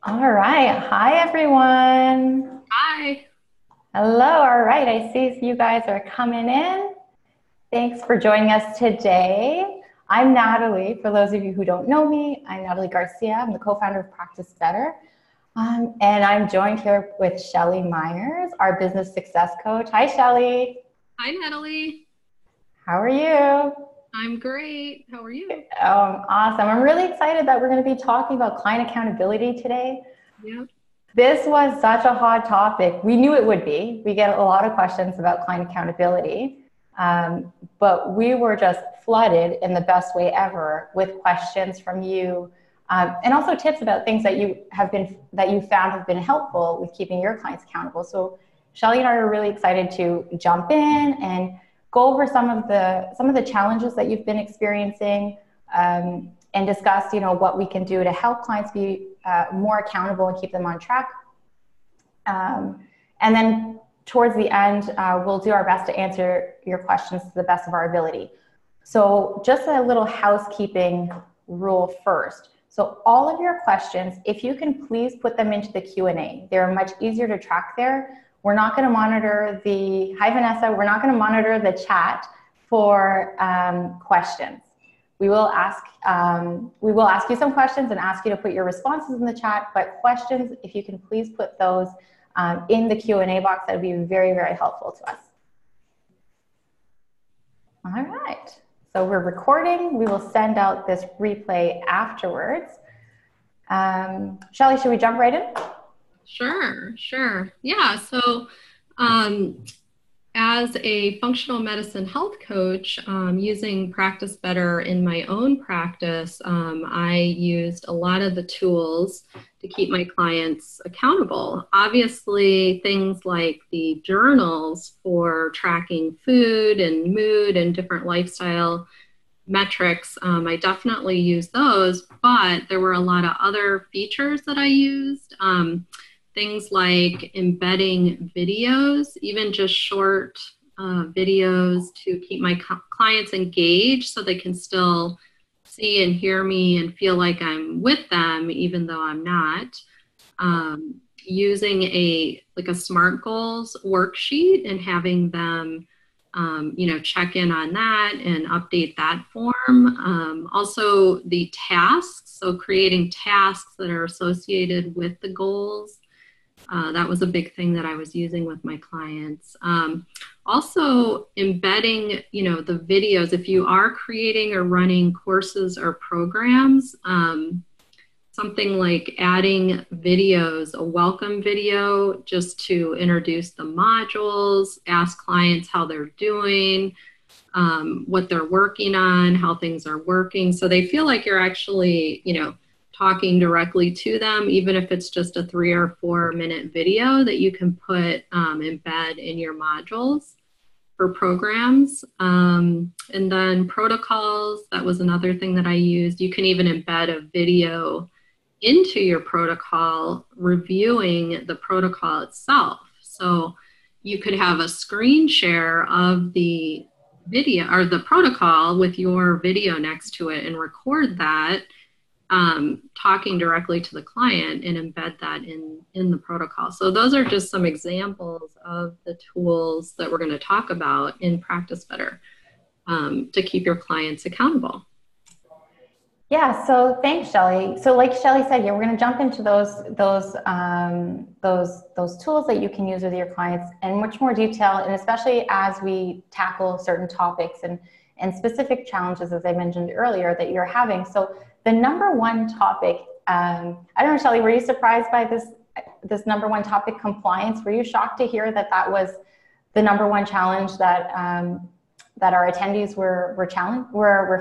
All right. Hi, everyone. Hi. Hello. All right. I see you guys are coming in. Thanks for joining us today. I'm Natalie. For those of you who don't know me, I'm Natalie Garcia. I'm the co-founder of Practice Better. And I'm joined here with Shelly Myers, our business success coach. Hi, Shelly. Hi, Natalie. How are you? I'm great. How are you? Awesome. I'm really excited that we're going to be talking about client accountability today. Yeah. This was such a hot topic. We knew it would be. We get a lot of questions about client accountability, but we were just flooded in the best way ever with questions from you, and also tips about things that you found have been helpful with keeping your clients accountable. So, Shelly and I are really excited to jump in and go over some of the challenges that you've been experiencing, and discuss, what we can do to help clients be more accountable and keep them on track. And then towards the end, we'll do our best to answer your questions to the best of our ability. So just a little housekeeping rule first. So all of your questions, if you can please put them into the Q&A. They're much easier to track there. We're not going to monitor hi Vanessa, we're not going to monitor the chat for questions. We will ask you some questions and ask you to put your responses in the chat, but questions, if you can please put those in the Q&A box, that would be very, very helpful to us. All right, so we're recording. We will send out this replay afterwards. Shelly, should we jump right in? Sure. Yeah. So, as a functional medicine health coach, using Practice Better in my own practice, I used a lot of the tools to keep my clients accountable. Obviously, things like the journals for tracking food and mood and different lifestyle metrics, I definitely use those, but there were a lot of other features that I used. Things like embedding videos, even just short videos to keep my clients engaged so they can still see and hear me and feel like I'm with them, even though I'm not. Using a SMART goals worksheet and having them check in on that and update that form. Also the tasks, so creating tasks that are associated with the goals. That was a big thing that I was using with my clients. Also embedding, the videos. If you are creating or running courses or programs, something like adding videos, a welcome video just to introduce the modules, ask clients how they're doing, what they're working on, how things are working. So they feel like you're actually, talking directly to them, even if it's just a 3 or 4 minute video that you can embed in your modules for programs. And then protocols, that was another thing that I used. You can even embed a video into your protocol, reviewing the protocol itself. So you could have a screen share of the video or the protocol with your video next to it and record that, talking directly to the client and embed that in the protocol. So those are just some examples of the tools that we're going to talk about in Practice Better, to keep your clients accountable. Yeah, so thanks, Shelly. So like Shelly said, yeah, we're going to jump into those tools that you can use with your clients in much more detail, and especially as we tackle certain topics and specific challenges, as I mentioned earlier, that you're having. So the number one topic, I don't know, Shelly, were you surprised by this number one topic, compliance? Were you shocked to hear that was the number one challenge that our attendees were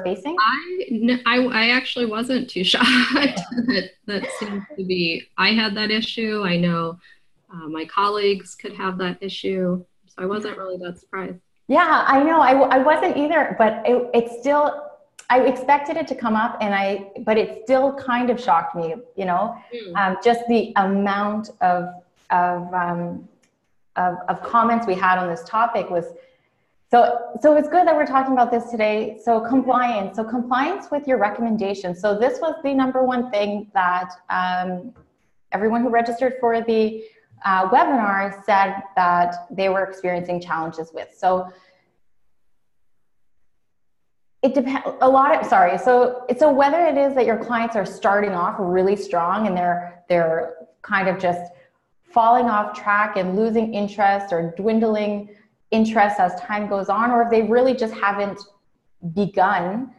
facing? I actually wasn't too shocked. that seems to be, I had that issue. I know my colleagues could have that issue. So I wasn't really that surprised. Yeah, I know. I wasn't either, but it's still, I expected it to come up, but it still kind of shocked me, just the amount of comments we had on this topic was. So it's good that we're talking about this today. So compliance with your recommendations. So this was the number one thing that everyone who registered for the webinar said that they were experiencing challenges with. So it depends a lot. So whether it is that your clients are starting off really strong and they're kind of just falling off track and losing interest or dwindling interest as time goes on, or if they really just haven't begun.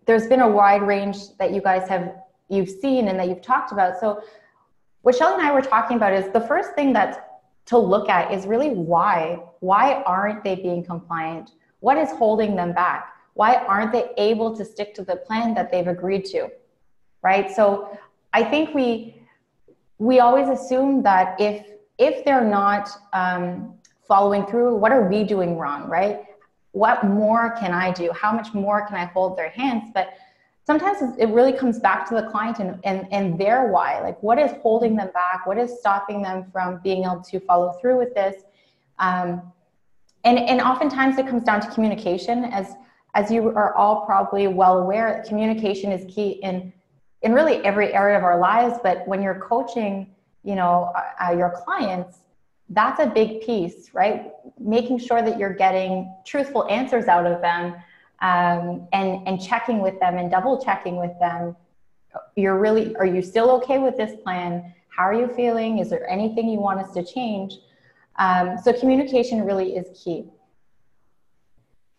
There's been a wide range that you've seen and that you've talked about. So what Shelly and I were talking about is the first thing that's to look at is really why aren't they being compliant? What is holding them back? Why aren't they able to stick to the plan that they've agreed to, right? So I think we always assume that if they're not following through, what are we doing wrong, right? What more can I do? How much more can I hold their hands? But sometimes it really comes back to the client and their why. Like, what is holding them back? What is stopping them from being able to follow through with this? And oftentimes it comes down to communication. As you are all probably well aware, communication is key in really every area of our lives. But when you're coaching, your clients, that's a big piece, right? Making sure that you're getting truthful answers out of them, and checking with them and double checking with them. Are you still okay with this plan? How are you feeling? Is there anything you want us to change? So communication really is key.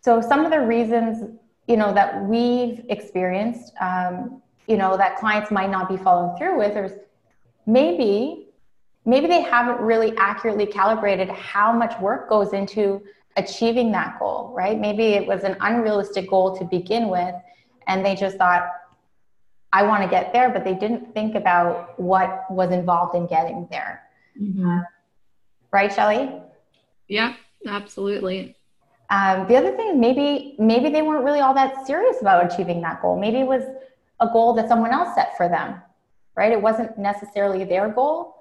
So some of the reasons, that we've experienced, that clients might not be following through with, is maybe they haven't really accurately calibrated how much work goes into achieving that goal, right? Maybe it was an unrealistic goal to begin with, and they just thought, I want to get there, but they didn't think about what was involved in getting there. Mm-hmm. Right, Shelly? Yeah, absolutely. The other thing, maybe they weren't really all that serious about achieving that goal. Maybe it was a goal that someone else set for them, right? It wasn't necessarily their goal.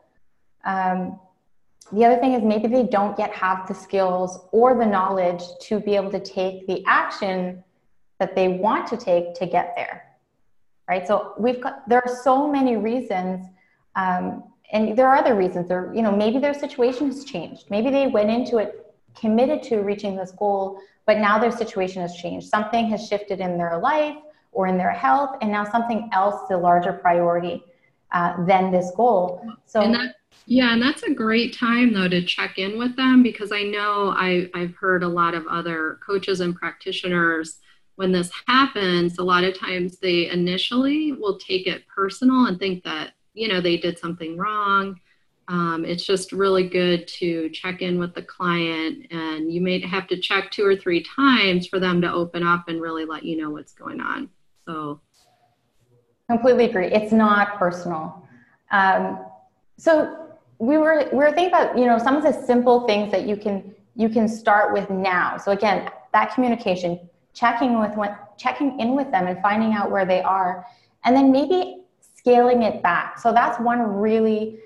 The other thing is maybe they don't yet have the skills or the knowledge to be able to take the action that they want to take to get there, right? So there are so many reasons, and there are other reasons. Maybe their situation has changed. Maybe they went into it committed to reaching this goal, but now their situation has changed. Something has shifted in their life or in their health, and now something else is a larger priority than this goal. So. And that's a great time, though, to check in with them, because I know I've heard a lot of other coaches and practitioners, when this happens, a lot of times they initially will take it personal and think that, they did something wrong. It's just really good to check in with the client, and you may have to check 2 or 3 times for them to open up and really let you know what's going on. So. Completely agree. It's not personal. So we were thinking about, some of the simple things that you can start with now. So again, that communication, checking in with them and finding out where they are, and then maybe scaling it back. So that's one really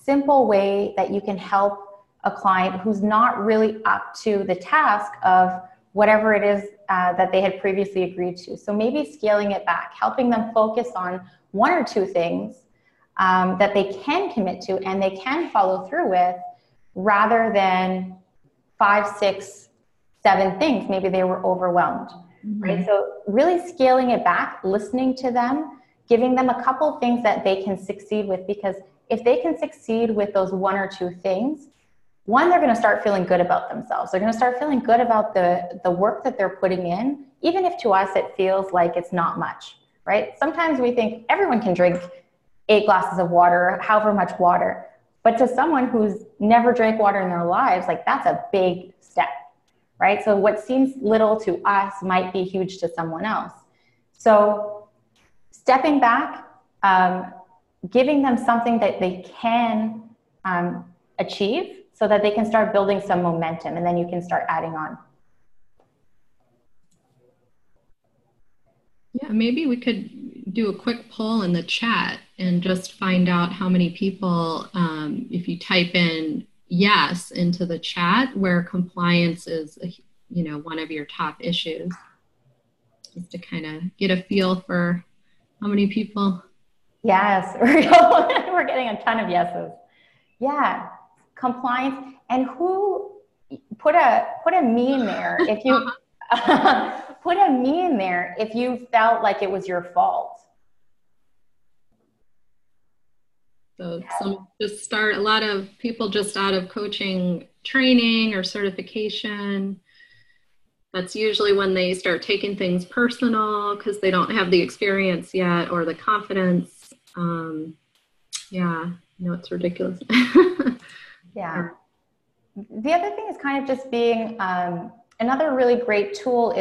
simple way that you can help a client who's not really up to the task of whatever it is that they had previously agreed to. So maybe scaling it back, helping them focus on 1 or 2 things that they can commit to and they can follow through with, rather than 5, 6, 7 things. Maybe they were overwhelmed, right? So really scaling it back, listening to them, giving them a couple things that they can succeed with, because if they can succeed with those 1 or 2 things, one, they're going to start feeling good about themselves. They're going to start feeling good about the work that they're putting in, even if to us it feels like it's not much, right? Sometimes we think everyone can drink 8 glasses of water, however much water. But to someone who's never drank water in their lives, like, that's a big step, right? So what seems little to us might be huge to someone else. So stepping back, giving them something that they can achieve, so that they can start building some momentum, and then you can start adding on. Yeah, maybe we could do a quick poll in the chat and just find out how many people, if you type in yes into the chat, where compliance is, one of your top issues, just to kind of get a feel for how many people Yes, we're getting a ton of yeses. Yeah, compliance. And who put a me in there if you put a me in there if you felt like it was your fault. So a lot of people just out of coaching training or certification. That's usually when they start taking things personal because they don't have the experience yet or the confidence. Yeah, it's ridiculous. Yeah. The other thing is kind of just being, another really great tool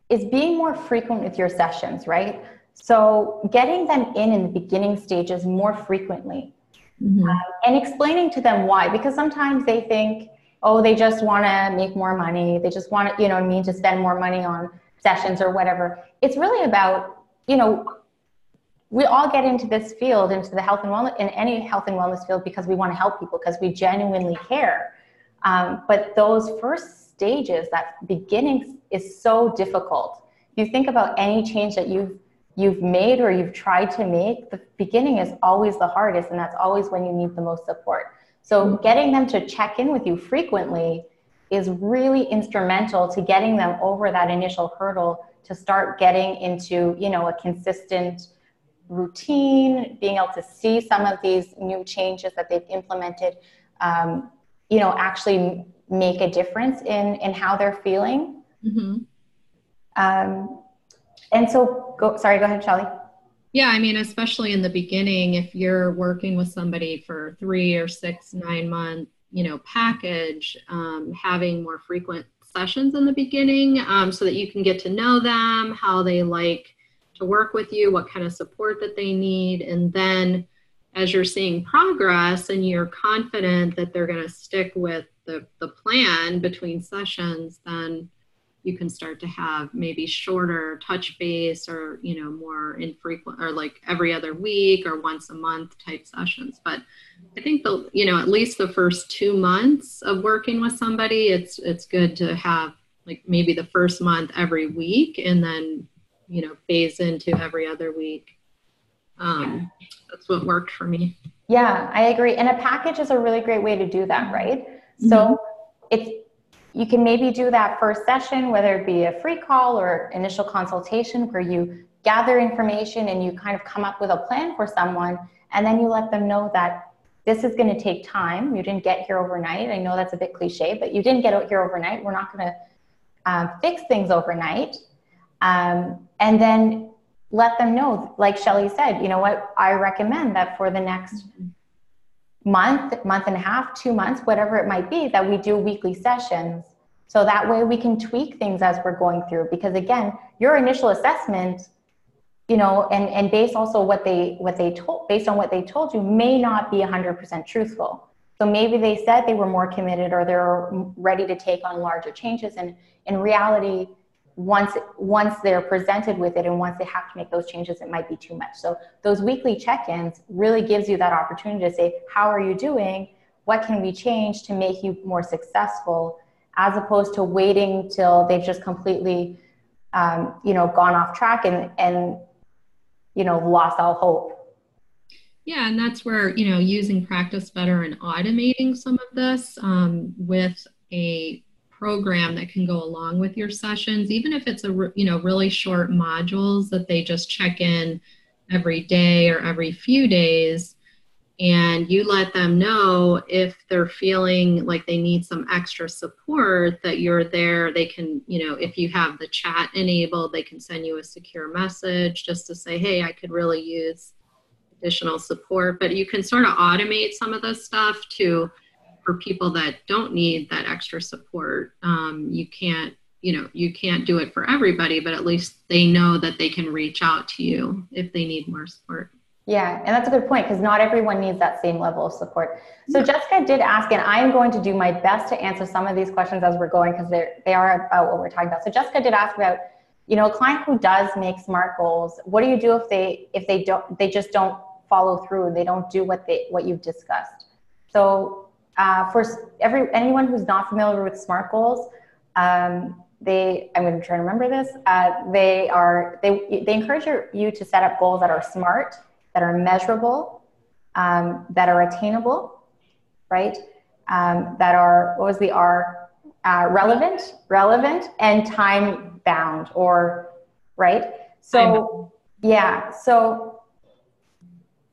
is being more frequent with your sessions, right? So getting them in the beginning stages more frequently, and explaining to them why, because sometimes they think, oh, they just want to make more money. They just want to, to spend more money on sessions or whatever. It's really about, we all get into this field, into the health and wellness, in any health and wellness field, because we want to help people, because we genuinely care. But those first stages, that beginning, is so difficult. If you think about any change that you've made or you've tried to make, the beginning is always the hardest, and that's always when you need the most support. So getting them to check in with you frequently is really instrumental to getting them over that initial hurdle to start getting into, a consistent routine, being able to see some of these new changes that they've implemented, actually make a difference in how they're feeling. And so, go ahead, Shelly. Yeah, especially in the beginning, if you're working with somebody for 3 or 6, 9 month, package, having more frequent sessions in the beginning, so that you can get to know them, how they like to work with you, what kind of support that they need. And then as you're seeing progress and you're confident that they're going to stick with the plan between sessions, then you can start to have maybe shorter touch base or, more infrequent, or like every other week or once a month type sessions. But I think at least the first 2 months of working with somebody, it's good to have like maybe the first month every week, and then, phase into every other week. That's what worked for me. Yeah, I agree. And a package is a really great way to do that, right? So you can maybe do that first session, whether it be a free call or initial consultation, where you gather information and you kind of come up with a plan for someone, and then you let them know that this is going to take time. You didn't get here overnight. I know that's a bit cliche, but you didn't get here overnight. We're not going to fix things overnight. And then let them know, like Shelly said, I recommend that for the next month and a half, 2 months, whatever it might be, that we do weekly sessions. So that way we can tweak things as we're going through, because again, your initial assessment, and based also based on what they told you, may not be 100% truthful. So maybe they said they were more committed or they're ready to take on larger changes. And in reality, once they're presented with it and once they have to make those changes, it might be too much. So those weekly check-ins really gives you that opportunity to say, how are you doing? What can we change to make you more successful? As opposed to waiting till they've just completely, gone off track and lost all hope. Yeah, and that's where, using Practice Better and automating some of this with a program that can go along with your sessions, even if it's really short modules that they just check in every day or every few days, and you let them know if they're feeling like they need some extra support, that you're there. They can, if you have the chat enabled, they can send you a secure message just to say, hey, I could really use additional support. But you can sort of automate some of this stuff for people that don't need that extra support. You can't do it for everybody, but at least they know that they can reach out to you if they need more support. Yeah, and that's a good point, because not everyone needs that same level of support. So Jessica did ask, and I am going to do my best to answer some of these questions as we're going, because they are about what we're talking about. So Jessica did ask about, a client who does make SMART goals. What do you do if they just don't follow through and they don't do what you've discussed? So for anyone who's not familiar with SMART goals, I'm going to try to remember this. They encourage you to set up goals that are SMART, that are measurable, that are attainable, right? That are, what was the R? Relevant and time bound, or, right? So, yeah. So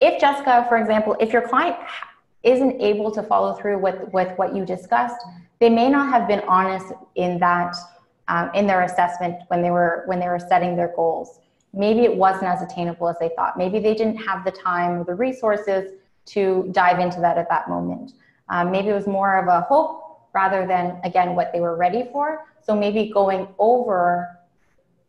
if Jessica, for example, if your client isn't able to follow through with what you discussed, they may not have been honest in that, in their assessment when they were setting their goals. Maybe it wasn't as attainable as they thought. Maybe they didn't have the time or the resources to dive into that at that moment. Maybe it was more of a hope rather than, again, what they were ready for. So maybe going over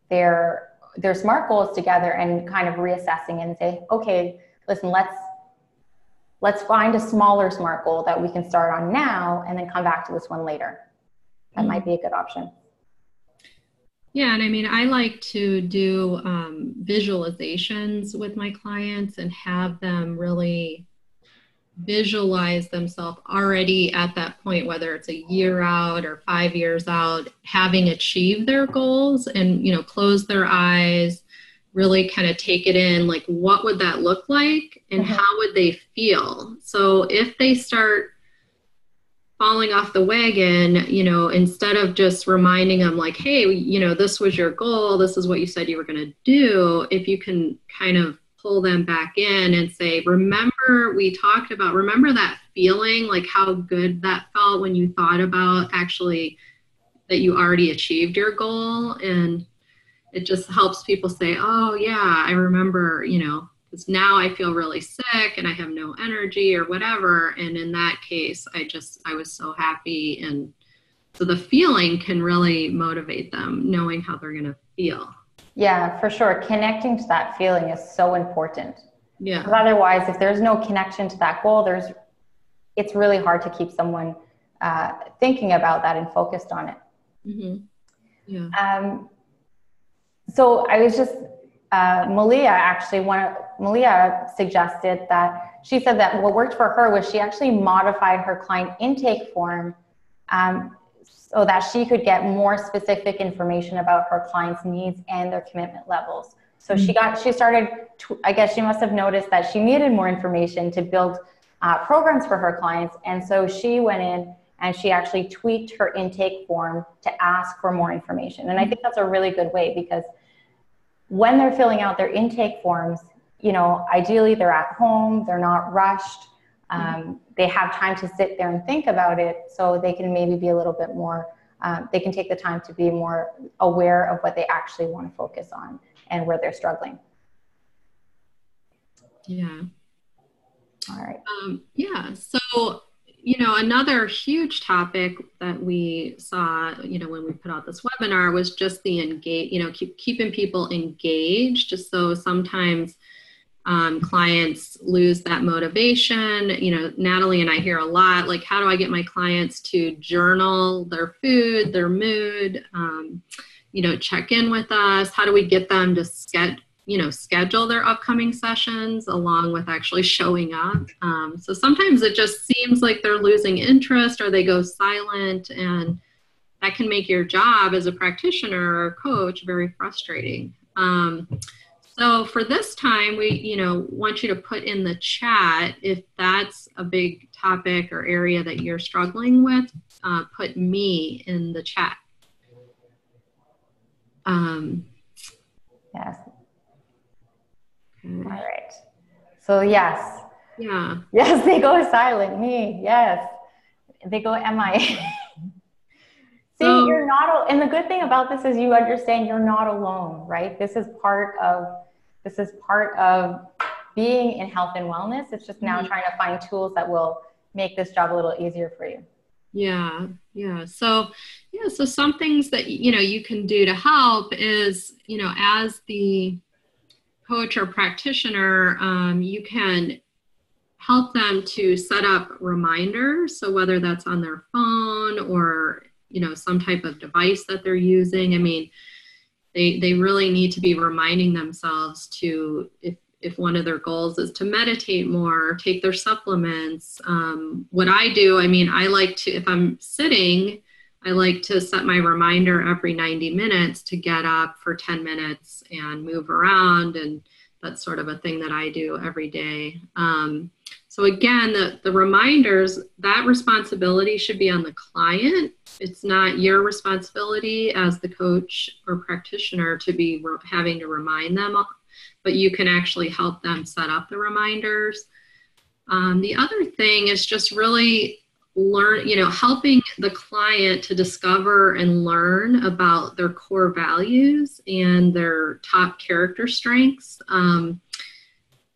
their SMART goals together and kind of reassessing and say, okay, listen, let's find a smaller SMART goal that we can start on now and then come back to this one later. That might be a good option. Yeah, and I mean, I like to do visualizations with my clients and have them really visualize themselves already at that point, whether it's a year out or 5 years out, having achieved their goals, and, you know, close their eyes, really kind of take it in, like, what would that look like and how would they feel? So if they start falling off the wagon, you know, instead of just reminding them like, hey, you know, this was your goal, this is what you said you were going to do, if you can kind of pull them back in and say, remember that feeling, like how good that felt when you thought about actually that you already achieved your goal. And it just helps people say, oh yeah, I remember, you know, because now I feel really sick and I have no energy or whatever. And in that case, I was so happy. And so the feeling can really motivate them, knowing how they're going to feel. Yeah, for sure. Connecting to that feeling is so important. Yeah. Because otherwise, if there's no connection to that goal, it's really hard to keep someone thinking about that and focused on it. Mm-hmm. Yeah. So I was just, Malia suggested that, she said that what worked for her was she actually modified her client intake form so that she could get more specific information about her clients' needs and their commitment levels. So I guess she must have noticed that she needed more information to build programs for her clients. And so she went in and she actually tweaked her intake form to ask for more information. And I think that's a really good way, because when they're filling out their intake forms, you know, ideally they're at home, they're not rushed, they have time to sit there and think about it, so they can maybe be a little bit more, they can take the time to be more aware of what they actually want to focus on and where they're struggling. Yeah. All right. Yeah. So, you know, another huge topic that we saw, you know, when we put out this webinar was just the keeping people engaged. Just so sometimes clients lose that motivation. You know, Natalie and I hear a lot, like, how do I get my clients to journal their food, their mood, you know, check in with us? How do we get them to schedule their upcoming sessions along with actually showing up? So sometimes it just seems like they're losing interest or they go silent, and that can make your job as a practitioner or coach very frustrating. So for this time, we, you know, want you to put in the chat if that's a big topic or area that you're struggling with. Put me in the chat. Yes. All right. So yes. Yeah. Yes, they go silent. Me. Yes. They go MIA. See, you're not, and the good thing about this is you understand you're not alone, right? This is part of being in health and wellness. It's just now trying to find tools that will make this job a little easier for you. Yeah. Yeah. So some things that, you know, you can do to help is, you know, as the coach or practitioner, you can help them to set up reminders. So whether that's on their phone or, you know, some type of device that they're using. I mean, they really need to be reminding themselves to, if one of their goals is to meditate more, take their supplements. What I do, I mean, I like to, if I'm sitting, I like to set my reminder every 90 minutes to get up for 10 minutes and move around and that's sort of a thing that I do every day. So again, the reminders, that responsibility should be on the client. It's not your responsibility as the coach or practitioner to be having to remind them, but you can actually help them set up the reminders. The other thing is just really helping the client to discover and learn about their core values and their top character strengths.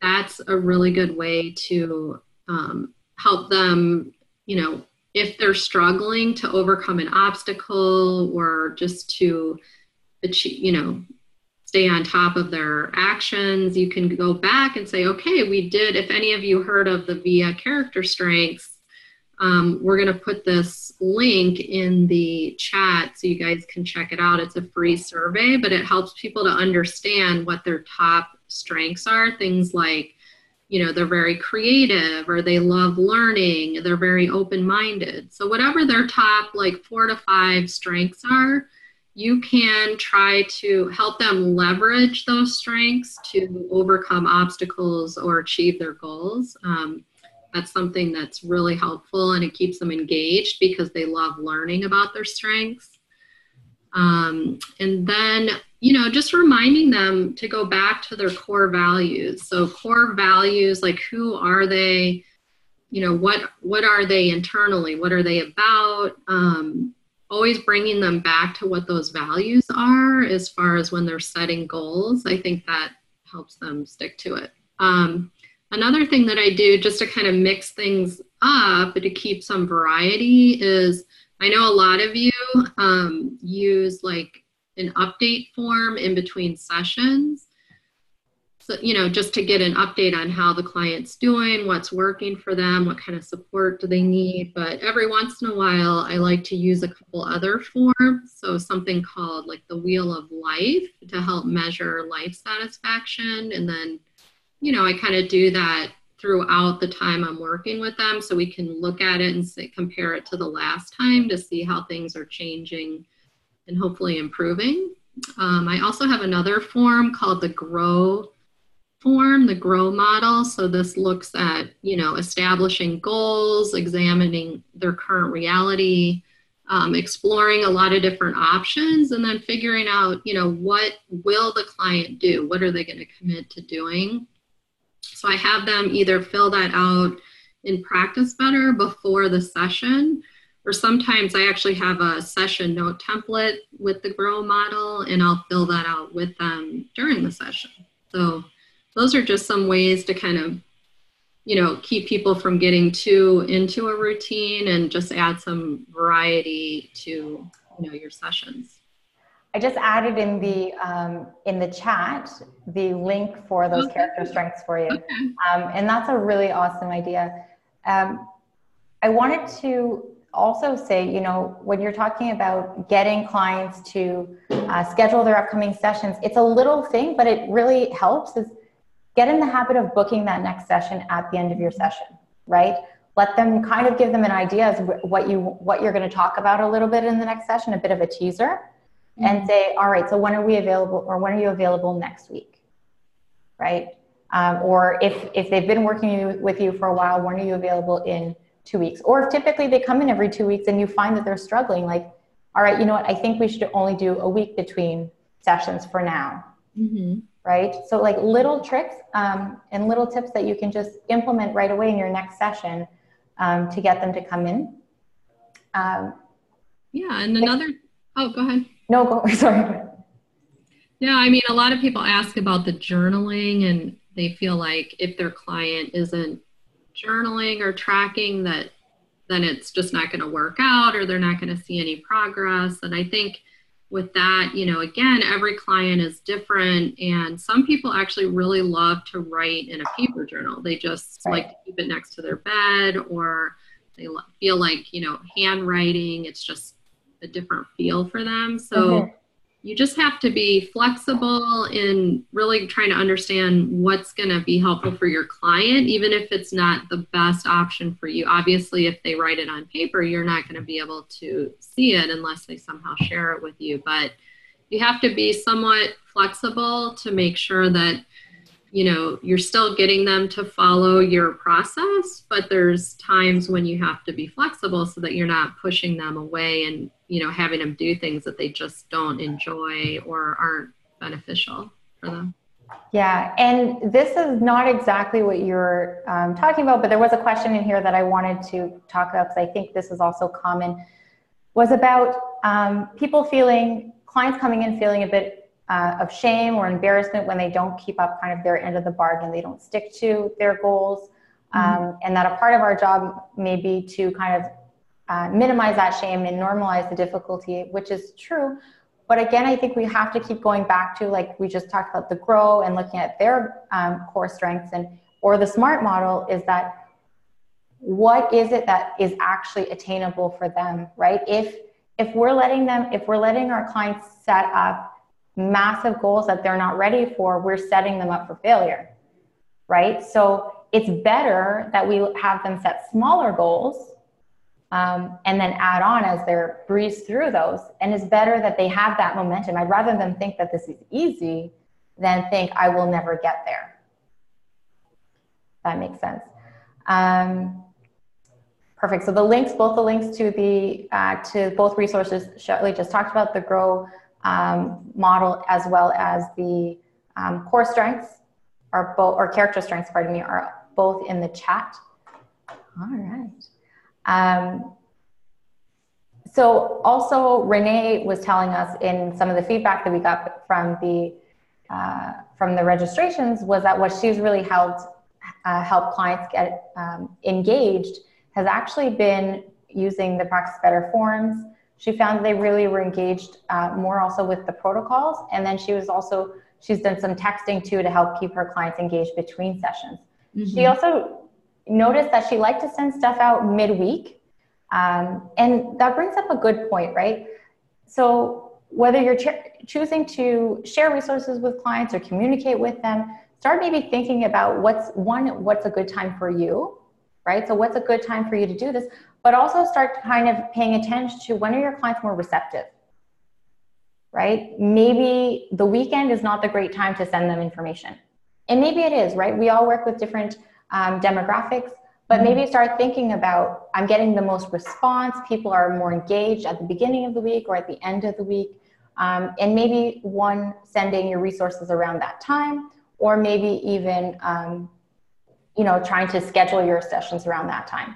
That's a really good way to help them, if they're struggling to overcome an obstacle or just to achieve, stay on top of their actions. You can go back and say, okay, if any of you heard of the VIA character strengths, we're going to put this link in the chat so you guys can check it out. It's a free survey, but it helps people to understand what their top strengths are. Things like, they're very creative, or they love learning, they're very open-minded. So whatever their top 4 to 5 strengths are, you can try to help them leverage those strengths to overcome obstacles or achieve their goals. That's something that's really helpful, and it keeps them engaged because they love learning about their strengths. And then, just reminding them to go back to their core values. So core values, like who are they? What are they internally? What are they about? Always bringing them back to what those values are as far as when they're setting goals. I think that helps them stick to it. Another thing that I do just to kind of mix things up, but to keep some variety, is I know a lot of you use an update form in between sessions. So, just to get an update on how the client's doing, what's working for them, what kind of support do they need. But every once in a while, I like to use a couple other forms. So something called the Wheel of Life to help measure life satisfaction. And then, I kind of do that throughout the time I'm working with them, so we can look at it and compare it to the last time to see how things are changing and hopefully improving. I also have another form called the GROW form, the GROW model. So this looks at, establishing goals, examining their current reality, exploring a lot of different options, and then figuring out, what will the client do? What are they going to commit to doing? So I have them either fill that out in Practice Better before the session, or sometimes I actually have a session note template with the GROW model, and I'll fill that out with them during the session. So those are just some ways to kind of, keep people from getting too into a routine and just add some variety to, your sessions. I just added in the chat the link for those character strengths for you. Okay. And that's a really awesome idea. I wanted to also say, when you're talking about getting clients to schedule their upcoming sessions, it's a little thing, but it really helps, is get in the habit of booking that next session at the end of your session, right? Let them kind of give them an idea of what you're going to talk about a little bit in the next session, a bit of a teaser. And say, all right, so when are we available, or when are you available next week, right? Or if they've been working with you for a while, when are you available in 2 weeks? Or if typically they come in every 2 weeks and you find that they're struggling, all right, you know what, I think we should only do a week between sessions for now, right? So little tricks and little tips that you can just implement right away in your next session to get them to come in. Yeah, and go ahead. No, go, sorry. Yeah, I mean, a lot of people ask about the journaling, and they feel like if their client isn't journaling or tracking, that then it's just not going to work out, or they're not going to see any progress. And I think with that, again, every client is different, and some people actually really love to write in a paper journal. They just like to keep it next to their bed, or they feel like, handwriting, it's just a different feel for them. So you just have to be flexible in really trying to understand what's going to be helpful for your client, even if it's not the best option for you. Obviously, if they write it on paper, you're not going to be able to see it unless they somehow share it with you. But you have to be somewhat flexible to make sure that you're still getting them to follow your process, but there's times when you have to be flexible so that you're not pushing them away and, having them do things that they just don't enjoy or aren't beneficial for them. Yeah, and this is not exactly what you're talking about, but there was a question in here that I wanted to talk about because I think this is also common, was about clients coming in feeling a bit of shame or embarrassment when they don't keep up kind of their end of the bargain, they don't stick to their goals, and that a part of our job may be to kind of minimize that shame and normalize the difficulty, which is true. But again, I think we have to keep going back to, like we just talked about, the GROW and looking at their core strengths, or the SMART model is that what is it that is actually attainable for them, right? If we're letting our clients set up massive goals that they're not ready for, we're setting them up for failure, right? So it's better that we have them set smaller goals and then add on as they're breeze through those. And it's better that they have that momentum. I'd rather them think that this is easy than think I will never get there. That makes sense. Perfect. So both the links to both resources Shelley just talked about, the GROW model as well as the core strengths or character strengths, pardon me, are both in the chat. All right. So also Renee was telling us in some of the feedback that we got from the registrations was that what she's really helped clients get engaged has actually been using the Practice Better forums. She found they really were engaged more also with the protocols. And then she's done some texting too to help keep her clients engaged between sessions. Mm-hmm. She also noticed that she liked to send stuff out midweek. And that brings up a good point, right? So whether you're choosing to share resources with clients or communicate with them, start maybe thinking about what's a good time for you, right? So what's a good time for you to do this, but also start kind of paying attention to when are your clients more receptive, right? Maybe the weekend is not the great time to send them information. And maybe it is, right? We all work with different demographics, but maybe start thinking about, I'm getting the most response, people are more engaged at the beginning of the week or at the end of the week, and maybe sending your resources around that time, or maybe even trying to schedule your sessions around that time.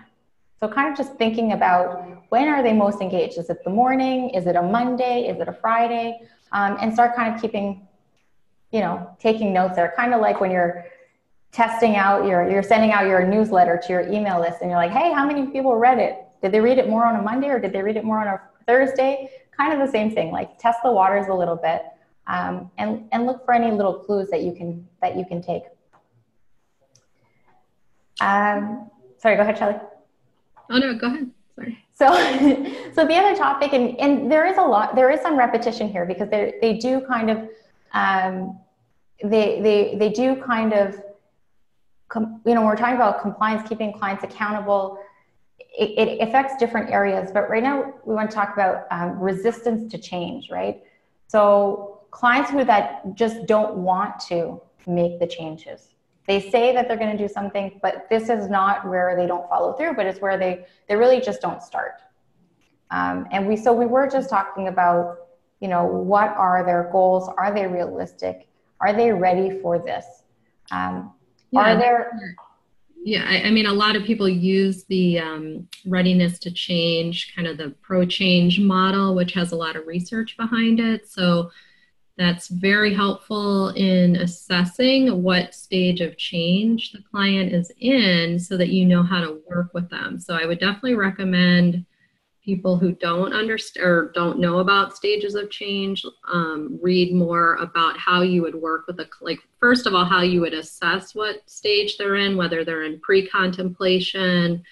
So kind of just thinking about when are they most engaged? Is it the morning? Is it a Monday? Is it a Friday? And start kind of keeping, taking notes there. Kind of like when you're testing out you're sending out your newsletter to your email list and you're like, hey, how many people read it? Did they read it more on a Monday or did they read it more on a Thursday? Kind of the same thing, like test the waters a little bit and look for any little clues that you can take. Sorry, go ahead, Shelley. Oh no, go ahead. Sorry. So the other topic, and there is some repetition here because they do kind of, they do kind of, when we're talking about compliance, keeping clients accountable, it affects different areas. But right now we want to talk about resistance to change, right? So clients that just don't want to make the changes. They say that they're going to do something, but this is not where they don't follow through, but it's where they really just don't start. And we were just talking about, what are their goals? Are they realistic? Are they ready for this? Yeah, I mean, a lot of people use the readiness to change, kind of the pro-change model, which has a lot of research behind it. So that's very helpful in assessing what stage of change the client is in so that you know how to work with them. So I would definitely recommend people who don't understand or don't know about stages of change, read more about how you would work with first of all, how you would assess what stage they're in, whether they're in pre-contemplation,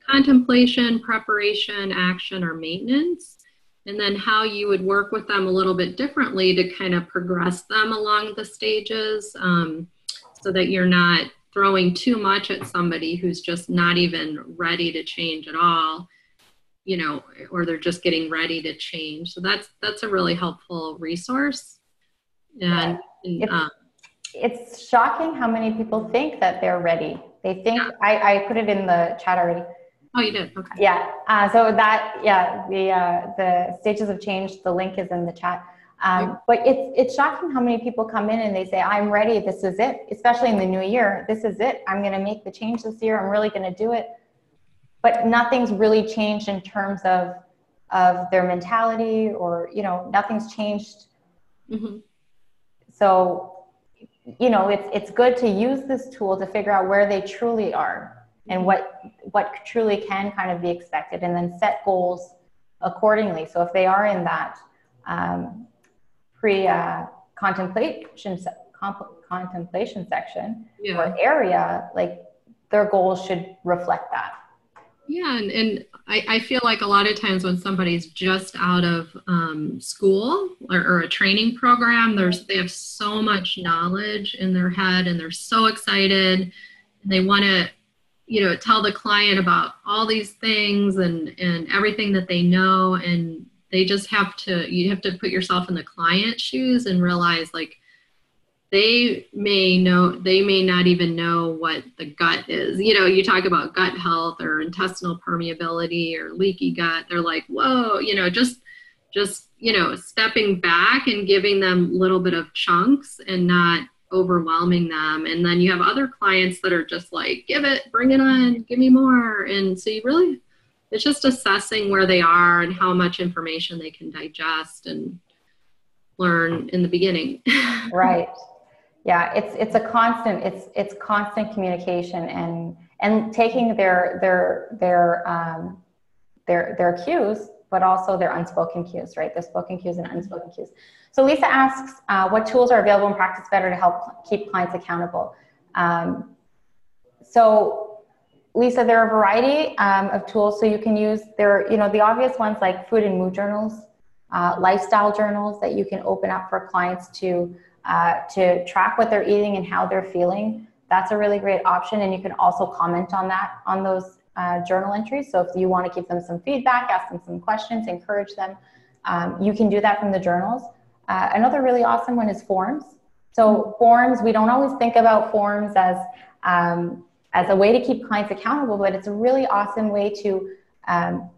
contemplation, preparation, action, or maintenance. And then how you would work with them a little bit differently to kind of progress them along the stages so that you're not throwing too much at somebody who's just not even ready to change at all, or they're just getting ready to change. So that's a really helpful resource. And It's shocking how many people think that they're ready. They think, I put it in the chat already. Oh, you did? Okay. Yeah. So that, the stages of change, the link is in the chat. But it's shocking how many people come in and they say, I'm ready. This is it. Especially in the new year. This is it. I'm going to make the change this year. I'm really going to do it. But nothing's really changed in terms of their mentality, or, nothing's changed. Mm-hmm. So, it's good to use this tool to figure out where they truly are and what truly can kind of be expected, and then set goals accordingly. So if they are in that contemplation section or area, like, their goals should reflect that. Yeah, and I feel like a lot of times when somebody's just out of school or a training program, they have so much knowledge in their head, and they're so excited, and they want to, tell the client about all these things and everything that they know, and they just you have to put yourself in the client's shoes and realize, like, they may not even know what the gut is. You talk about gut health or intestinal permeability or leaky gut. They're like, whoa, just stepping back and giving them a little bit of chunks and not overwhelming them. And then you have other clients that are just like, bring it on, give me more. And so it's just assessing where they are and how much information they can digest and learn in the beginning. Right. Yeah, it's a constant, it's constant communication and taking their cues, but also their unspoken cues, right? Their spoken cues and unspoken cues. So Lisa asks, what tools are available in Practice Better to help keep clients accountable? So Lisa, there are a variety of tools. So you can use the obvious ones like food and mood journals, lifestyle journals that you can open up for clients to track what they're eating and how they're feeling. That's a really great option. And you can also comment on those journal entries. So if you want to give them some feedback, ask them some questions, encourage them, you can do that from the journals. Another really awesome one is forms. So forms, we don't always think about forms as a way to keep clients accountable, but it's a really awesome way to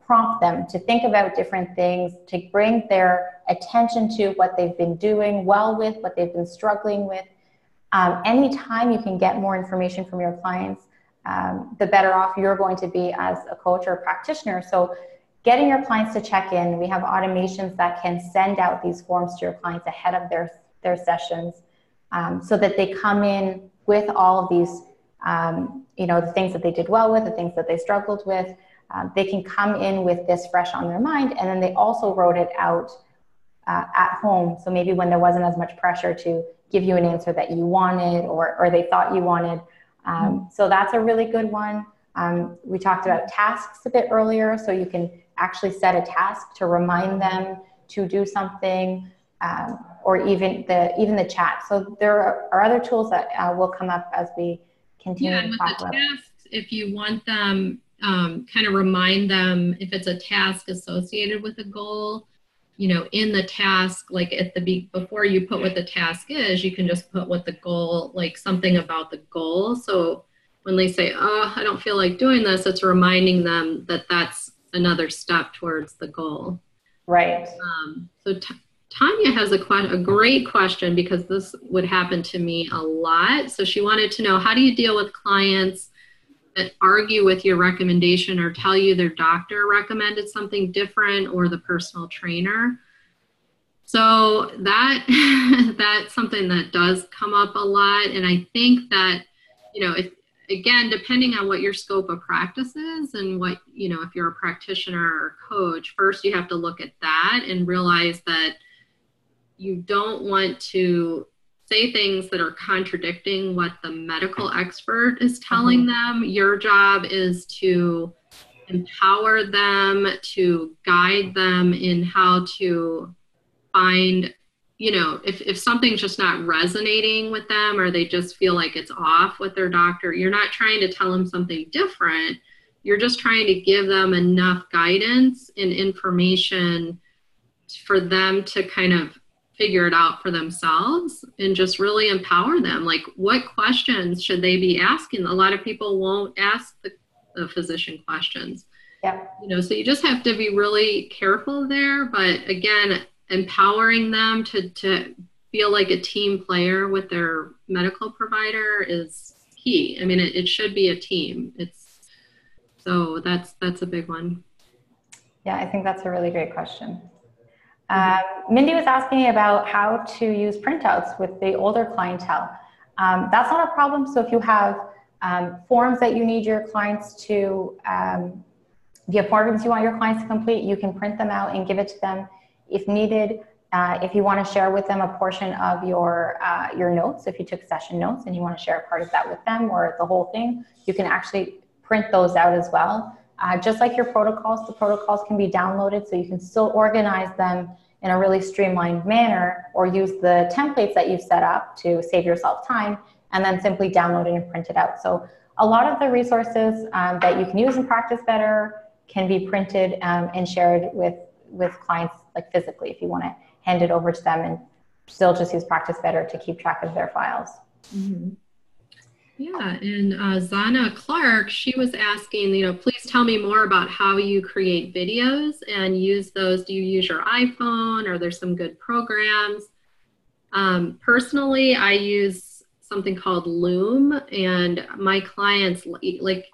prompt them to think about different things, to bring their attention to what they've been doing well with, what they've been struggling with. Anytime you can get more information from your clients, the better off you're going to be as a coach or a practitioner. So getting your clients to check in, we have automations that can send out these forms to your clients ahead of their sessions, so that they come in with all of these, the things that they did well with, the things that they struggled with. They can come in with this fresh on their mind, and then they also wrote it out at home. So maybe when there wasn't as much pressure to give you an answer that you wanted or they thought you wanted. So that's a really good one. We talked about tasks a bit earlier, so you can actually set a task to remind them to do something, or even the chat. So there are other tools that will come up as we continue to talk about. Yeah, with the tasks, if you want them, kind of remind them if it's a task associated with a goal, in the task, like before you put what the task is, you can just put what the goal, like something about the goal. So when they say, oh, I don't feel like doing this, it's reminding them that that's another step towards the goal. Right. So Tanya has a great question, because this would happen to me a lot. So she wanted to know, how do you deal with clients that argue with your recommendation or tell you their doctor recommended something different or the personal trainer? So that's something that does come up a lot. And I think that, again, depending on what your scope of practice is and what, if you're a practitioner or coach, first you have to look at that and realize that you don't want to say things that are contradicting what the medical expert is telling them. Your job is to empower them, to guide them in how to find, if something's just not resonating with them, or they just feel like it's off with their doctor, you're not trying to tell them something different. You're just trying to give them enough guidance and information for them to kind of figure it out for themselves and just really empower them. Like, what questions should they be asking? A lot of people won't ask the physician questions. Yeah. So you just have to be really careful there. But again, empowering them to feel like a team player with their medical provider is key. I mean, it should be a team. So that's a big one. Yeah, I think that's a really great question. Mindy was asking about how to use printouts with the older clientele. That's not a problem. So if you have forms that you need your clients to, if you have forms you want your clients to complete, you can print them out and give it to them if needed. If you want to share with them a portion of your notes, if you took session notes and you want to share a part of that with them or the whole thing, you can actually print those out as well. Just like your protocols, the protocols can be downloaded, so you can still organize them in a really streamlined manner, or use the templates that you've set up to save yourself time, and then simply download it and print it out. So a lot of the resources that you can use in Practice Better can be printed and shared with clients, like physically, if you want to hand it over to them and still just use Practice Better to keep track of their files. Mm-hmm. Yeah, and Zana Clark, she was asking, please tell me more about how you create videos and use those. Do you use your iPhone, or there's some good programs? Personally, I use something called Loom, and my clients, like,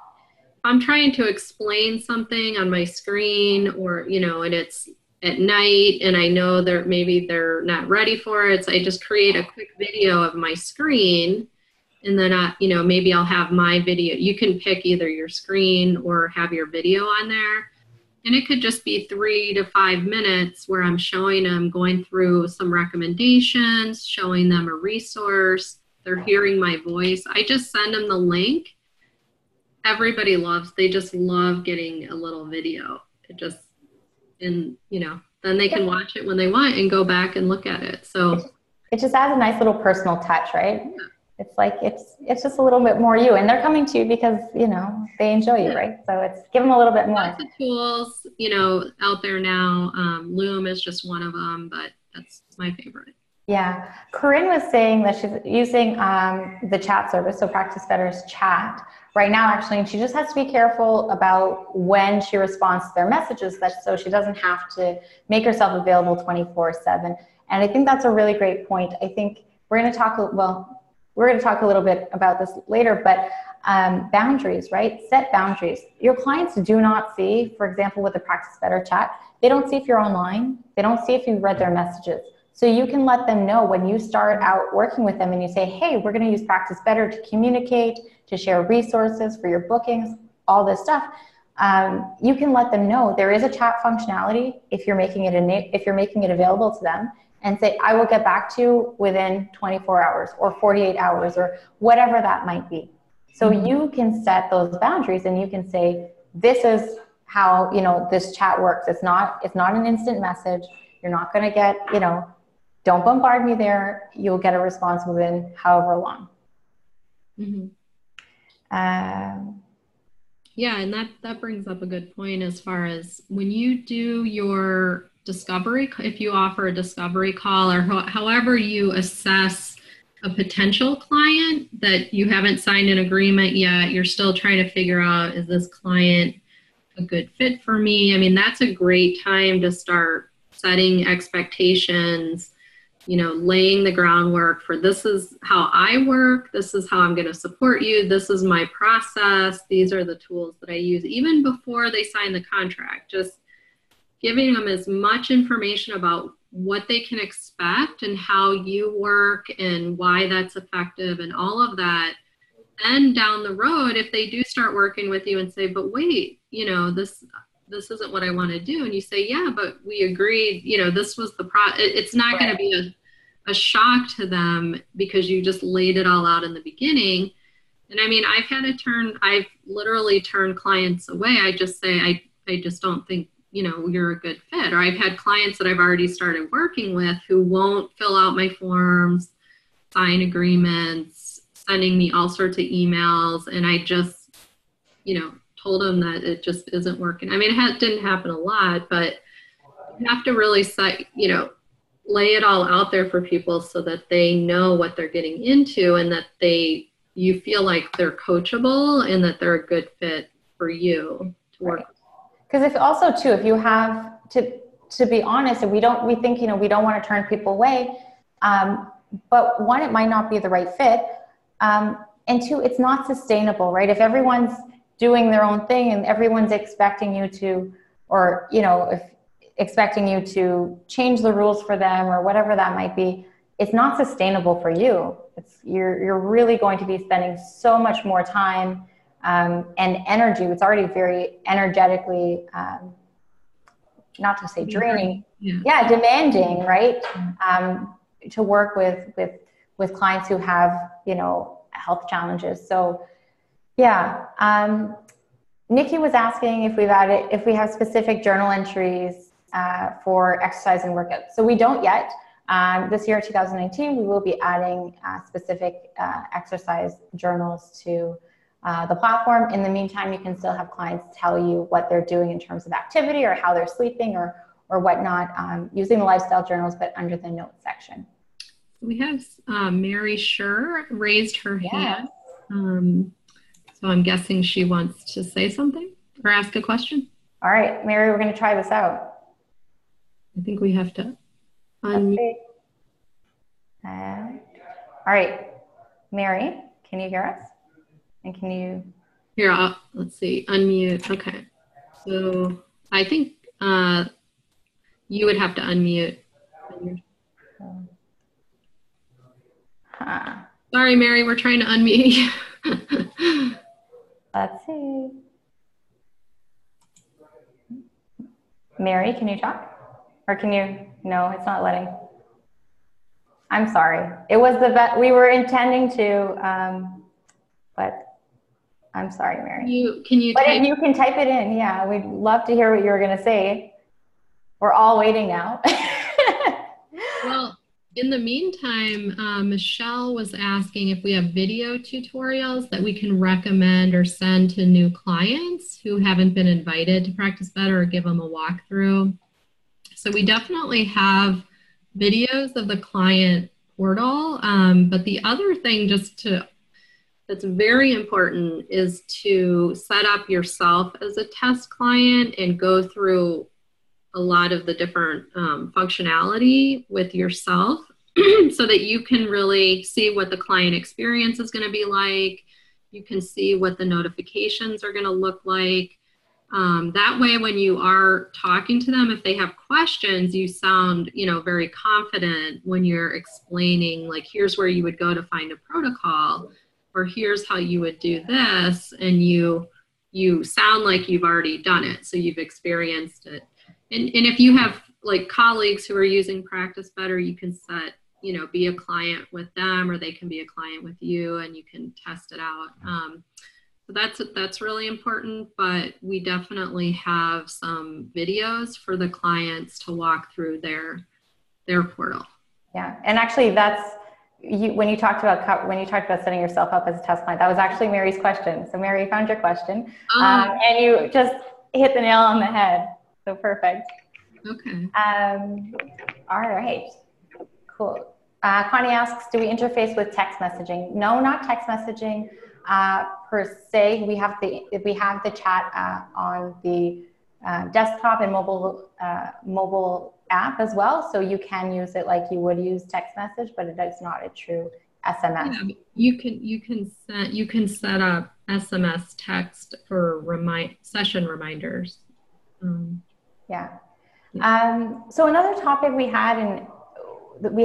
I'm trying to explain something on my screen, or, and it's at night and I know maybe they're not ready for it. So I just create a quick video of my screen. And then, maybe I'll have my video. You can pick either your screen or have your video on there. And it could just be 3 to 5 minutes where I'm showing them, going through some recommendations, showing them a resource. They're hearing my voice. I just send them the link. They just love getting a little video. Then they can watch it when they want and go back and look at it. So it just adds a nice little personal touch, right? Yeah. It's like, it's just a little bit more you, and they're coming to you because, they enjoy you, right? So it's give them a little bit more. Lots of tools, out there now. Loom is just one of them, but that's my favorite. Yeah. Corinne was saying that she's using the chat service, so Practice Better's chat right now, actually, and she just has to be careful about when she responds to their messages, so she doesn't have to make herself available 24/7. And I think that's a really great point. I think we're going to talk a little bit about this later, but boundaries, right? Set boundaries. Your clients do not see, for example, with the Practice Better chat, they don't see if you're online. They don't see if you've read their messages. So you can let them know when you start out working with them and you say, hey, we're going to use Practice Better to communicate, to share resources for your bookings, all this stuff. You can let them know there is a chat functionality if you're making it available to them, and say, I will get back to you within 24 hours or 48 hours or whatever that might be. So you can set those boundaries and you can say, this is how, this chat works. It's not an instant message. You're not going to get, don't bombard me there. You'll get a response within however long. Mm-hmm. Yeah, and that brings up a good point as far as when you do your discovery, if you offer a discovery call or however you assess a potential client that you haven't signed an agreement yet, you're still trying to figure out, is this client a good fit for me? I mean, that's a great time to start setting expectations, laying the groundwork for, this is how I work, this is how I'm going to support you, this is my process, these are the tools that I use, even before they sign the contract. Just giving them as much information about what they can expect and how you work and why that's effective and all of that. Then down the road, if they do start working with you and say, but wait, this isn't what I want to do. And you say, yeah, but we agreed, this was the it's not going to be a shock to them because you just laid it all out in the beginning. And I mean, I've literally turned clients away. I just say, I just don't think, you're a good fit. Or I've had clients that I've already started working with who won't fill out my forms, sign agreements, sending me all sorts of emails. And I just, told them that it just isn't working. I mean, it didn't happen a lot, but you have to really set, lay it all out there for people so that they know what they're getting into, and that you feel like they're coachable and that they're a good fit for you to work with. Because if you have to be honest, and we think, we don't want to turn people away, but one, it might not be the right fit, and two, it's not sustainable, right? If everyone's doing their own thing and everyone's expecting you to, or if expecting you to change the rules for them or whatever that might be, it's not sustainable for you. You're really going to be spending so much more time and energy. It's already very energetically, not to say draining, demanding, right? To work with clients who have, health challenges. So Nikki was asking if we have specific journal entries for exercise and workout. So we don't yet. This year, 2019, we will be adding specific exercise journals to the platform. In the meantime, you can still have clients tell you what they're doing in terms of activity or how they're sleeping or whatnot, using the lifestyle journals, but under the notes section. We have Mary Schur raised her hand. So I'm guessing she wants to say something or ask a question. All right, Mary, we're going to try this out. I think we have to unmute. All right, Mary, can you hear us? And can you? Here, let's see, unmute. Okay. So I think you would have to unmute. Sorry, Mary, we're trying to unmute you. Let's see. Mary, can you talk? Or can you? No, it's not letting. I'm sorry. It was we were intending to, but I'm sorry, Mary. Can you but if you can type it in, yeah, we'd love to hear what you were going to say. We're all waiting now. Well, in the meantime, Michelle was asking if we have video tutorials that we can recommend or send to new clients who haven't been invited to Practice Better, or give them a walkthrough. So we definitely have videos of the client portal. But the other thing that's very important is to set up yourself as a test client and go through a lot of the different functionality with yourself so that you can really see what the client experience is going to be like. You can see what the notifications are going to look like. That way, when you are talking to them, if they have questions, you sound, very confident when you're explaining, like, here's where you would go to find a protocol, or here's how you would do this. And you sound like you've already done it. So you've experienced it. And if you have like colleagues who are using Practice Better, you can set, be a client with them, or they can be a client with you, and you can test it out. So that's really important, but we definitely have some videos for the clients to walk through their portal. Yeah, and actually when you talked about setting yourself up as a test client, that was actually Mary's question. So Mary, found your question, and you just hit the nail on the head. So perfect. Okay. All right. Cool. Connie asks, do we interface with text messaging? No, not text messaging per se. We have the chat on the desktop and mobile app as well. So you can use it like you would use text message, but it is not a true SMS. Yeah, you can set up SMS text for session reminders. So another topic we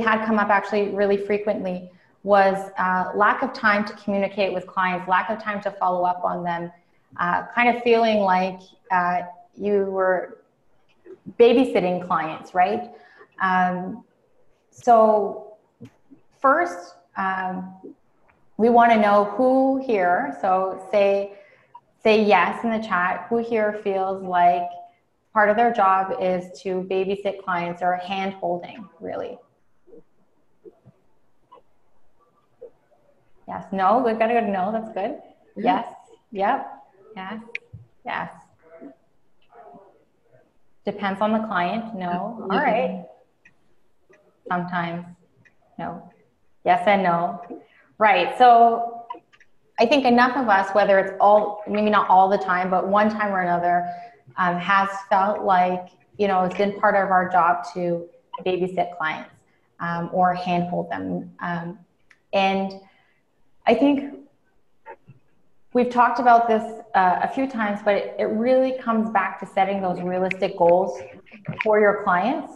had come up actually really frequently was lack of time to communicate with clients, lack of time to follow up on them, kind of feeling like you were babysitting clients, right? So first, we want to know who here, so say yes in the chat, who here feels like part of their job is to babysit clients or hand holding, really. Yes, no, we've got to go to no, that's good. Yes, yep, yes, yes. Depends on the client, no, all right. sometimes, no, yes and no. Right. So I think enough of us, whether it's all, maybe not all the time, but one time or another, has felt like, it's been part of our job to babysit clients, or handhold them. And I think we've talked about this a few times, but it really comes back to setting those realistic goals for your clients,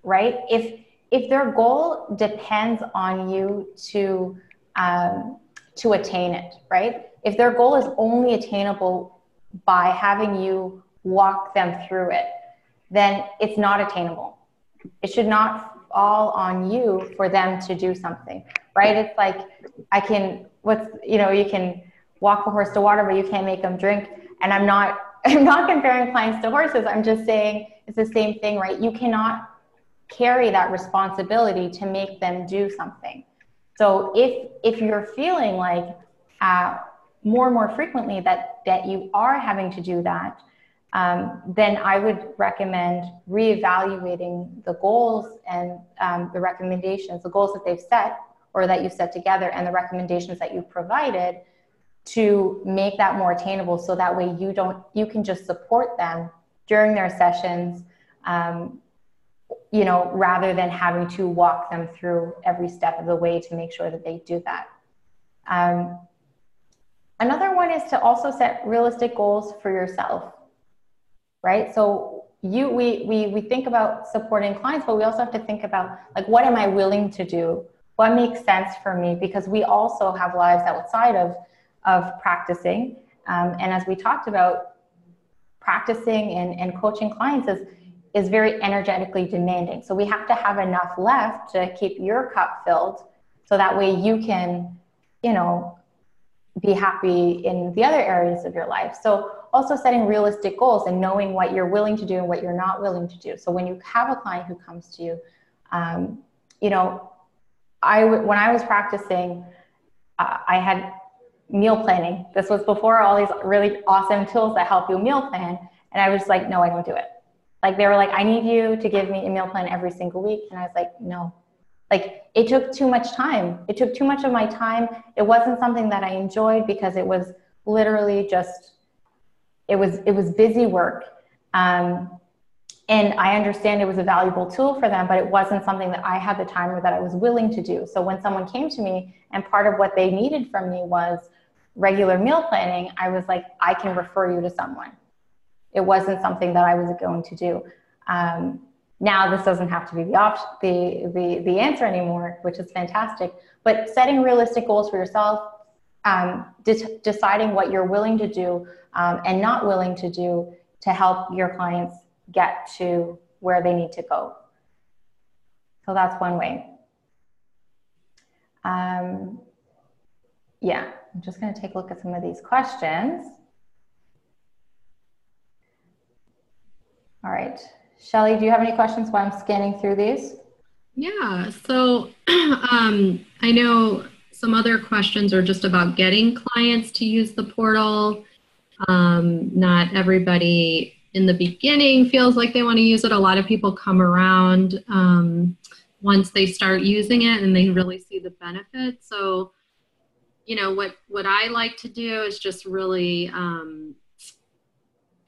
right? If their goal depends on you to attain it, right? If their goal is only attainable by having you walk them through it, then it's not attainable. It should not fall on you for them to do something, right? It's like, you can walk a horse to water, but you can't make them drink. And I'm not comparing clients to horses. I'm just saying it's the same thing, right? You cannot carry that responsibility to make them do something. So if you're feeling like more and more frequently that you are having to do that, then I would recommend reevaluating the goals and the recommendations, the goals that they've set or that you've set together, and the recommendations that you've provided to make that more attainable, so that way you can just support them during their sessions, rather than having to walk them through every step of the way to make sure that they do that. Another one is to also set realistic goals for yourself, right? So we think about supporting clients, but we also have to think about, like, what am I willing to do? What makes sense for me? Because we also have lives outside of practicing. And as we talked about, practicing and coaching clients is very energetically demanding. So we have to have enough left to keep your cup filled, so that way you can, be happy in the other areas of your life. So also setting realistic goals and knowing what you're willing to do and what you're not willing to do. So when you have a client who comes to you, when I was practicing, I had meal planning. This was before all these really awesome tools that help you meal plan. And I was like, no, I don't do it. Like, they were like, I need you to give me a meal plan every single week. And I was like, no. Like, it took too much time. It took too much of my time. It wasn't something that I enjoyed, because it was literally just, it was busy work. And I understand it was a valuable tool for them, but it wasn't something that I had the time or that I was willing to do. So when someone came to me and part of what they needed from me was regular meal planning, I was like, I can refer you to someone. It wasn't something that I was going to do. Now this doesn't have to be the answer anymore, which is fantastic. But setting realistic goals for yourself, deciding what you're willing to do and not willing to do to help your clients get to where they need to go. So that's one way. Yeah, I'm just going to take a look at some of these questions. All right. Shelley, do you have any questions while I'm scanning through these? Yeah, so I know some other questions are just about getting clients to use the portal. Not everybody in the beginning feels like they want to use it. A lot of people come around once they start using it and they really see the benefits. So, what I like to do is just really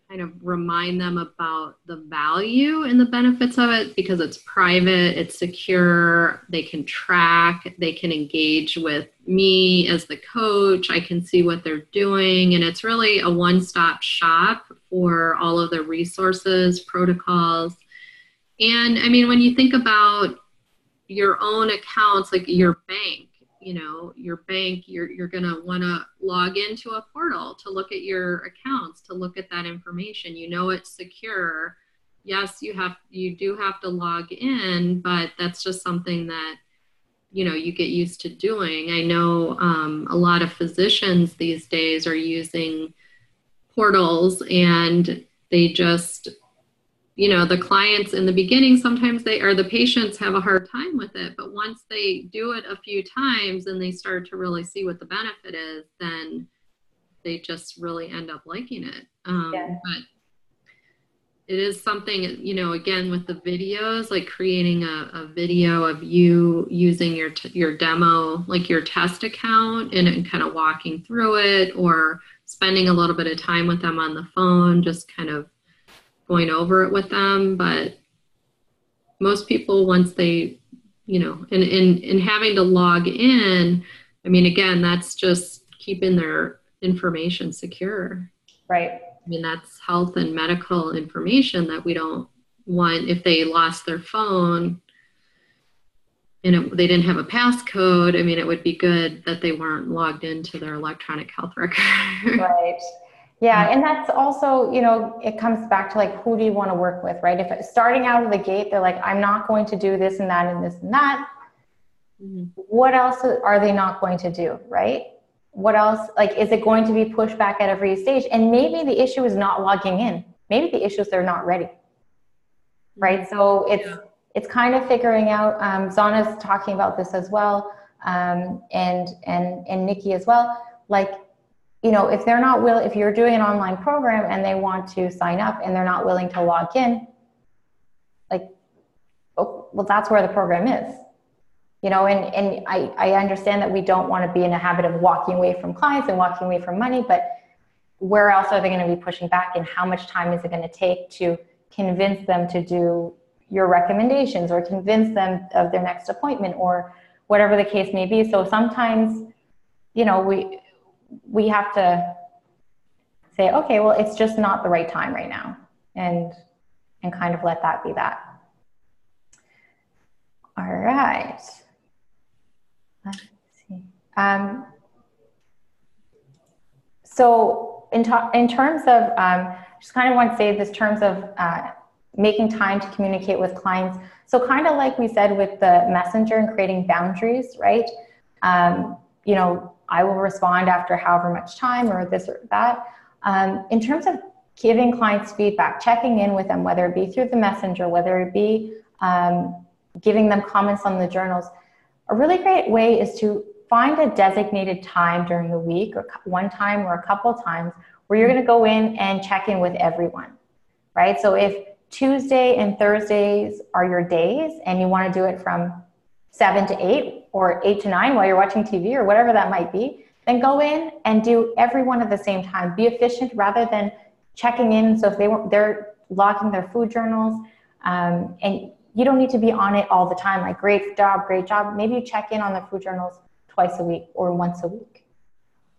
kind of remind them about the value and the benefits of it, because it's private, it's secure, they can track, they can engage with me as the coach, I can see what they're doing, and it's really a one-stop shop for all of the resources, protocols. And I mean, when you think about your own accounts, like your bank, you're going to want to log into a portal to look at your accounts, to look at that information. It's secure. Yes, you do have to log in, but that's just something that, you get used to doing. I know a lot of physicians these days are using portals, and they just, the clients in the beginning, sometimes the patients have a hard time with it, but once they do it a few times and they start to really see what the benefit is, then they just really end up liking it. But it is something, again, with the videos, like creating a video of you using your demo, like your test account, and kind of walking through it, or spending a little bit of time with them on the phone, just kind of going over it with them. But most people, once they, and having to log in, I mean, again, that's just keeping their information secure. Right. I mean, that's health and medical information that we don't want. If they lost their phone and they didn't have a passcode, I mean, it would be good that they weren't logged into their electronic health record. Right. Yeah. And that's also, it comes back to like, who do you want to work with, right? If starting out of the gate, they're like, I'm not going to do this and that and this and that. Mm-hmm. What else are they not going to do, right? What else, like, is it going to be pushed back at every stage? And maybe the issue is not logging in. Maybe the issue is they're not ready, right? So it's kind of figuring out, Zana's talking about this as well, and Nikki as well. Like, if they're not willing, if you're doing an online program and they want to sign up and they're not willing to log in, like, oh, well, that's where the program is. And I understand that we don't want to be in a habit of walking away from clients and walking away from money, but where else are they going to be pushing back, and how much time is it going to take to convince them to do your recommendations or convince them of their next appointment or whatever the case may be. So sometimes, we have to say, okay, well, it's just not the right time right now, and kind of let that be that. All right. Let's see. So in terms of, just kind of want to say this terms of making time to communicate with clients. So kind of like we said with the messenger and creating boundaries, right? I will respond after however much time or this or that. In terms of giving clients feedback, checking in with them, whether it be through the messenger, whether it be giving them comments on the journals, a really great way is to find a designated time during the week, or one time or a couple times, where you're going to go in and check in with everyone, right? So if Tuesday and Thursdays are your days and you want to do it from 7 to 8 or 8 to 9 while you're watching TV or whatever that might be, then go in and do everyone at the same time. Be efficient rather than checking in. So if they're logging their food journals, and you don't need to be on it all the time, like great job. Maybe you check in on the food journals twice a week or once a week,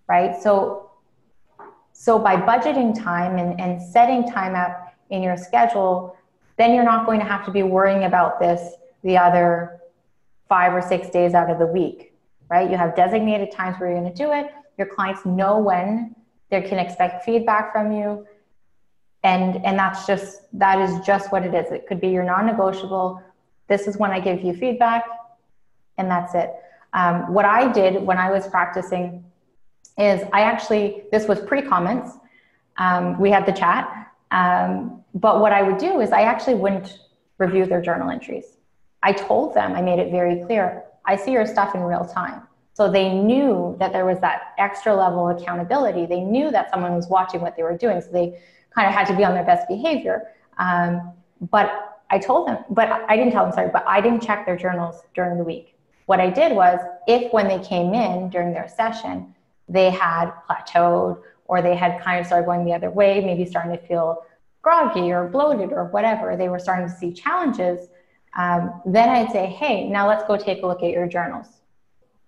right? So by budgeting time and setting time up in your schedule, then you're not going to have to be worrying about this the other 5 or 6 days out of the week, right? You have designated times where you're going to do it. Your clients know when they can expect feedback from you. And that is just what it is. It could be your non-negotiable. This is when I give you feedback, and that's it. What I did when I was practicing is this was pre-comments. We had the chat. But what I would do is I actually wouldn't review their journal entries. I told them, I made it very clear, I see your stuff in real time. So they knew that there was that extra level of accountability. They knew that someone was watching what they were doing. So they kind of had to be on their best behavior. But I told them, but I didn't check their journals during the week. What I did was, if when they came in during their session, they had plateaued or they had kind of started going the other way, maybe starting to feel groggy or bloated or whatever, they were starting to see challenges, then I'd say, hey, now let's go take a look at your journals.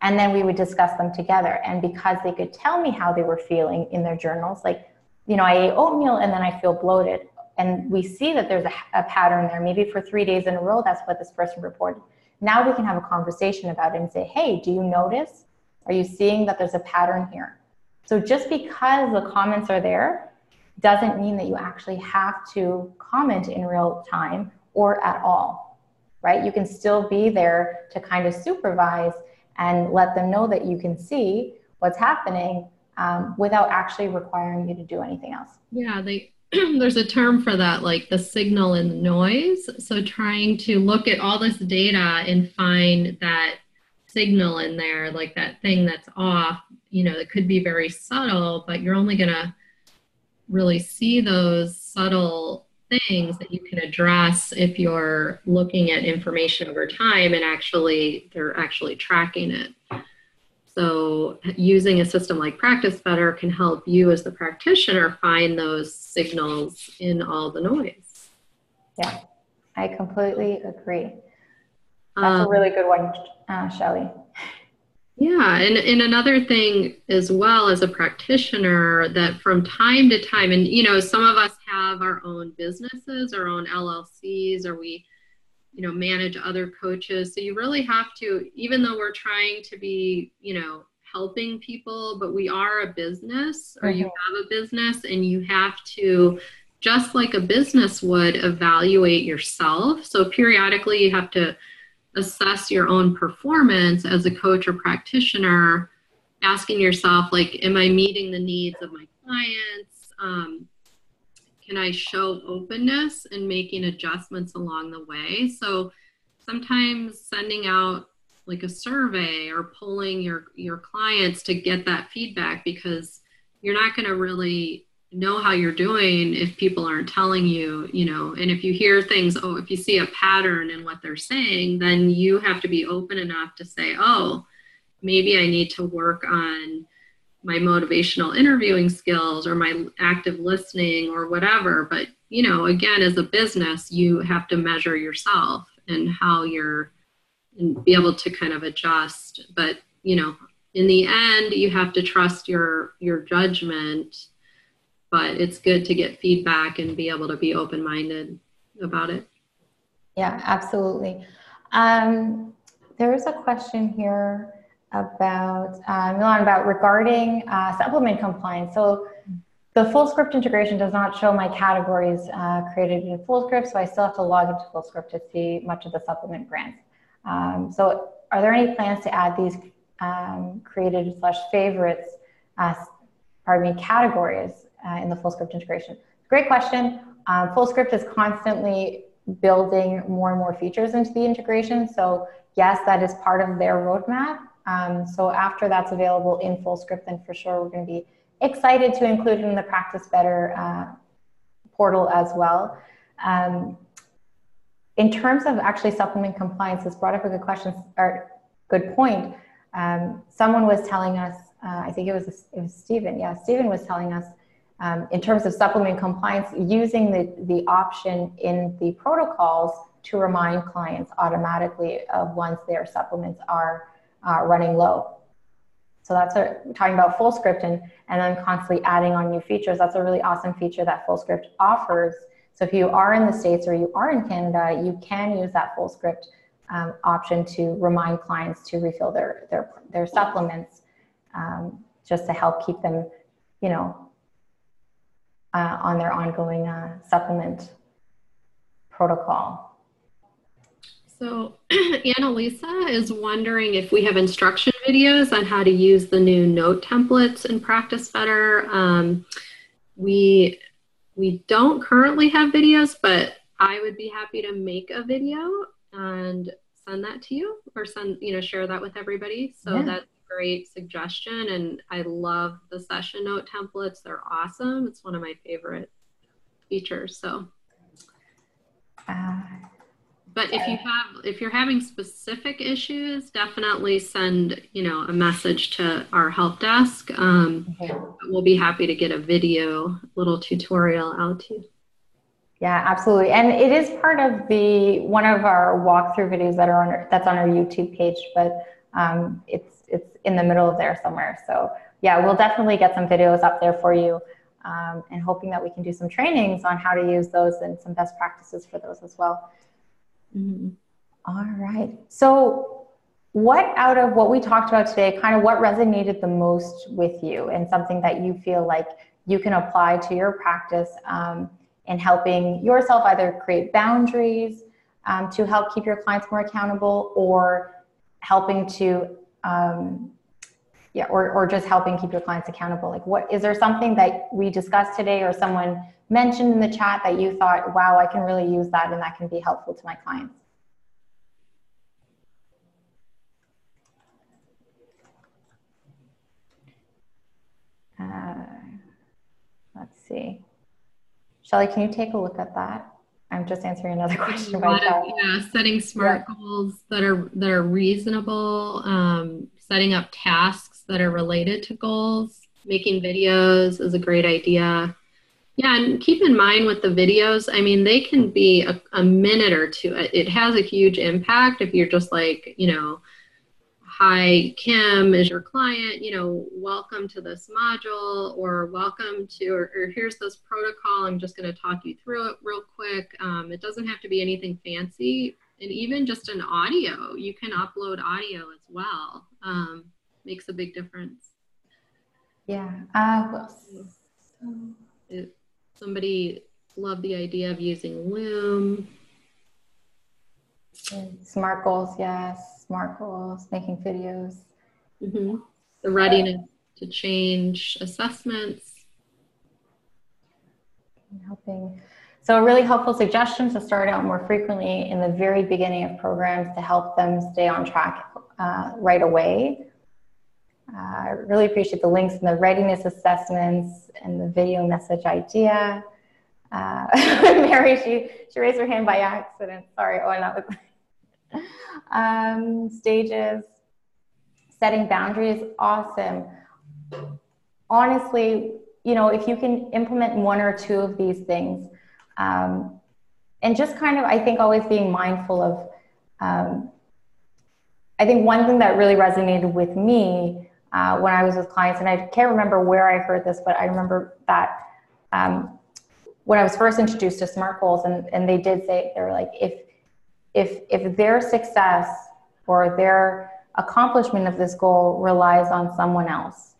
And then we would discuss them together. And because they could tell me how they were feeling in their journals, like, I ate oatmeal and then I feel bloated. And we see that there's a pattern there. Maybe for 3 days in a row, that's what this person reported. Now we can have a conversation about it and say, hey, do you notice? Are you seeing that there's a pattern here? So just because the comments are there doesn't mean that you actually have to comment in real time or at all, right? You can still be there to kind of supervise and let them know that you can see what's happening without actually requiring you to do anything else. Yeah, there's a term for that, like the signal and the noise. So trying to look at all this data and find that signal in there, like that thing that's off, it could be very subtle, but you're only going to really see those subtle things that you can address if you're looking at information over time and they're actually tracking it. So using a system like Practice Better can help you as the practitioner find those signals in all the noise. Yeah, I completely agree. That's a really good one, Shelley. Yeah, and another thing as well as a practitioner that from time to time, and some of us have our own businesses, our own LLCs, or we manage other coaches. So you really have to, even though we're trying to be, helping people, but we are a business, or you have a business, and you have to, just like a business would, evaluate yourself. So periodically you have to assess your own performance as a coach or practitioner, asking yourself, like, am I meeting the needs of my clients? Can I show openness and making adjustments along the way? So sometimes sending out like a survey or polling your clients to get that feedback, because you're not going to really know how you're doing if people aren't telling you, and if you hear things, if you see a pattern in what they're saying, then you have to be open enough to say, maybe I need to work on my motivational interviewing skills or my active listening or whatever. But, again, as a business, you have to measure yourself and and be able to kind of adjust. But, in the end, you have to trust your judgment, but it's good to get feedback and be able to be open-minded about it. Yeah, absolutely. There's a question here about Milan, about regarding supplement compliance. So the FullScript integration does not show my categories created in FullScript, so I still have to log into FullScript to see much of the supplement grants. So are there any plans to add these created / favorites, categories in the FullScript integration? Great question. FullScript is constantly building more and more features into the integration. So yes, that is part of their roadmap. So after that's available in FullScript, then for sure we're going to be excited to include it in the Practice Better portal as well. In terms of actually supplement compliance, this brought up a good question, or good point. Someone was telling us, I think it was Stephen. Yeah, Stephen was telling us in terms of supplement compliance, using the option in the protocols to remind clients automatically of once their supplements are running low. So that's talking about FullScript and then constantly adding on new features. That's a really awesome feature that FullScript offers. So if you are in the States or you are in Canada, you can use that FullScript option to remind clients to refill their supplements, just to help keep them, on their ongoing supplement protocol. So Annalisa is wondering if we have instruction videos on how to use the new note templates in Practice Better. We don't currently have videos, but I would be happy to make a video and send that to you, or share that with everybody. So that's a great suggestion. And I love the session note templates. They're awesome. It's one of my favorite features. So. But if you're having specific issues, definitely send, a message to our help desk. We'll be happy to get a little tutorial out to you. Yeah, absolutely. And it is part of one of our walkthrough videos that's on our YouTube page, but it's in the middle of there somewhere. So yeah, we'll definitely get some videos up there for you, and hoping that we can do some trainings on how to use those and some best practices for those as well. Mm-hmm. All right. So what out of what we talked about today, kind of what resonated the most with you, and something that you feel like you can apply to your practice in helping yourself either create boundaries to help keep your clients more accountable, or helping to, or just helping keep your clients accountable? Like, is there something that we discussed today or someone mentioned in the chat that you thought, wow, I can really use that and that can be helpful to my clients? Let's see. Shelley, can you take a look at that? I'm just answering another question A by lot of, chat. yeah, setting smart goals that are reasonable, setting up tasks that are related to goals, making videos is a great idea. Yeah, and keep in mind with the videos, I mean, they can be a minute or two. It has a huge impact if you're just like, hi, Kim is your client, welcome to this module, or welcome to, or here's this protocol. I'm just going to talk you through it real quick. It doesn't have to be anything fancy. And even just an audio, you can upload audio as well. Makes a big difference. Yeah. Somebody loved the idea of using Loom. Smart goals, yes. Smart goals, making videos. Mm-hmm. The readiness to change assessments. Helping. So a really helpful suggestion to start out more frequently in the very beginning of programs to help them stay on track right away. I really appreciate the links and the readiness assessments and the video message idea. Mary, she raised her hand by accident. Sorry. Oh, not stages, setting boundaries, awesome. Honestly, if you can implement one or two of these things, and just kind of, I think, always being mindful of, I think one thing that really resonated with me when I was with clients, and I can't remember where I heard this, but I remember that when I was first introduced to SMART goals, and they did say, they were like, if their success or their accomplishment of this goal relies on someone else,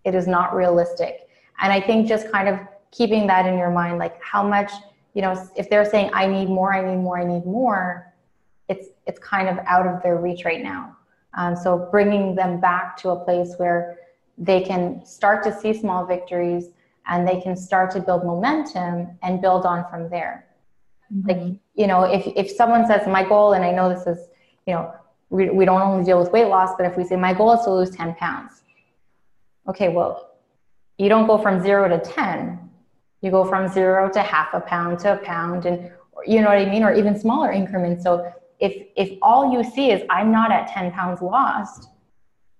it is not realistic. And I think just kind of keeping that in your mind, like how much, if they're saying, I need more, I need more, I need more, it's kind of out of their reach right now. So bringing them back to a place where they can start to see small victories and they can start to build momentum and build on from there. Mm-hmm. Like, if someone says my goal, and I know this is, we don't only deal with weight loss, but if we say my goal is to lose 10 pounds. Okay, well, you don't go from 0 to 10. You go from 0 to half a pound to a pound, and you know what I mean? Or even smaller increments. So if all you see is I'm not at 10 pounds lost,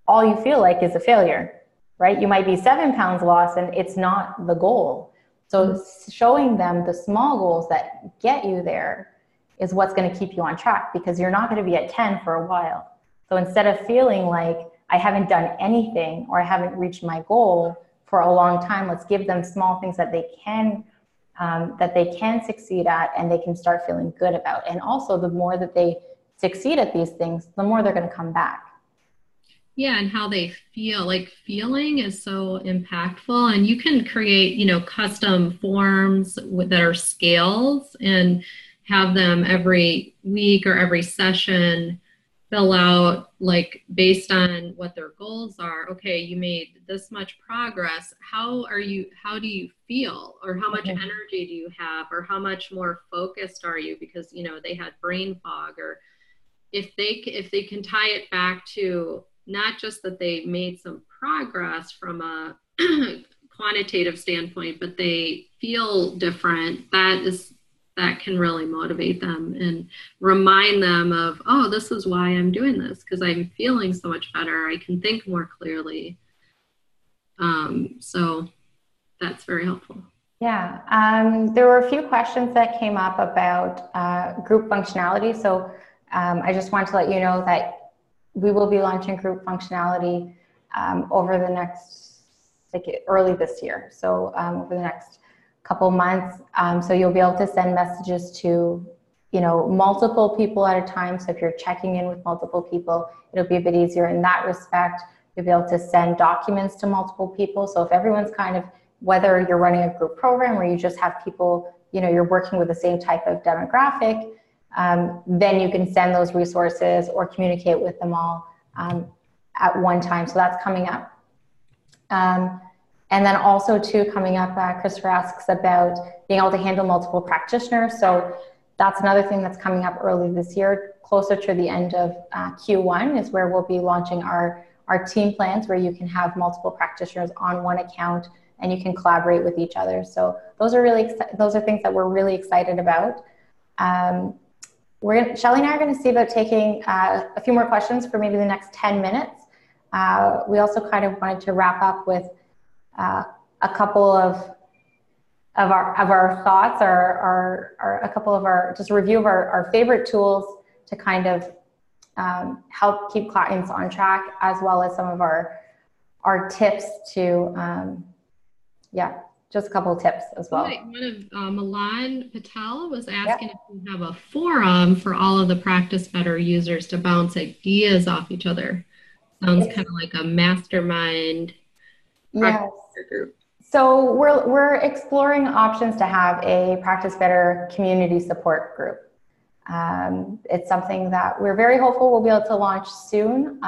all you feel like is a failure, right? You might be 7 pounds lost and it's not the goal. So showing them the small goals that get you there is what's going to keep you on track, because you're not going to be at 10 for a while. So instead of feeling like I haven't done anything or I haven't reached my goal for a long time, let's give them small things that they can succeed at and they can start feeling good about. And also the more that they succeed at these things, the more they're going to come back. Yeah, and how they feel. Like feeling is so impactful, and you can create, custom forms that are scales and have them every week or every session fill out, like based on what their goals are. Okay, you made this much progress. How do you feel? Or how much energy do you have? Or how much more focused are you? Because, they had brain fog. Or if they can tie it back to not just that they made some progress from a quantitative standpoint, but they feel different, that can really motivate them and remind them of, oh, this is why I'm doing this, because I'm feeling so much better. I can think more clearly. So that's very helpful. Yeah, there were a few questions that came up about group functionality. So I just want to let you know that we will be launching group functionality over the next, early this year. So over the next couple months. So you'll be able to send messages to, multiple people at a time. So if you're checking in with multiple people, it'll be a bit easier in that respect. You'll be able to send documents to multiple people. So if everyone's kind of, whether you're running a group program or you just have people, you're working with the same type of demographic, then you can send those resources or communicate with them all at one time. So that's coming up. And then also too, coming up, Christopher asks about being able to handle multiple practitioners. So that's another thing that's coming up early this year, closer to the end of Q1 is where we'll be launching our team plans, where you can have multiple practitioners on one account and you can collaborate with each other. So those are things that we're really excited about. Shelly and I are going to see about taking a few more questions for maybe the next 10 minutes. We also kind of wanted to wrap up with a couple of our thoughts, or a couple of our, just a review of our favorite tools to kind of help keep clients on track, as well as some of our tips to, just a couple of tips as well. Right. One of Milan Patel was asking if we have a forum for all of the Practice Better users to bounce ideas off each other. Sounds kind of like a mastermind. Yes. Group. So we're exploring options to have a Practice Better community support group. It's something that we're very hopeful we'll be able to launch soon.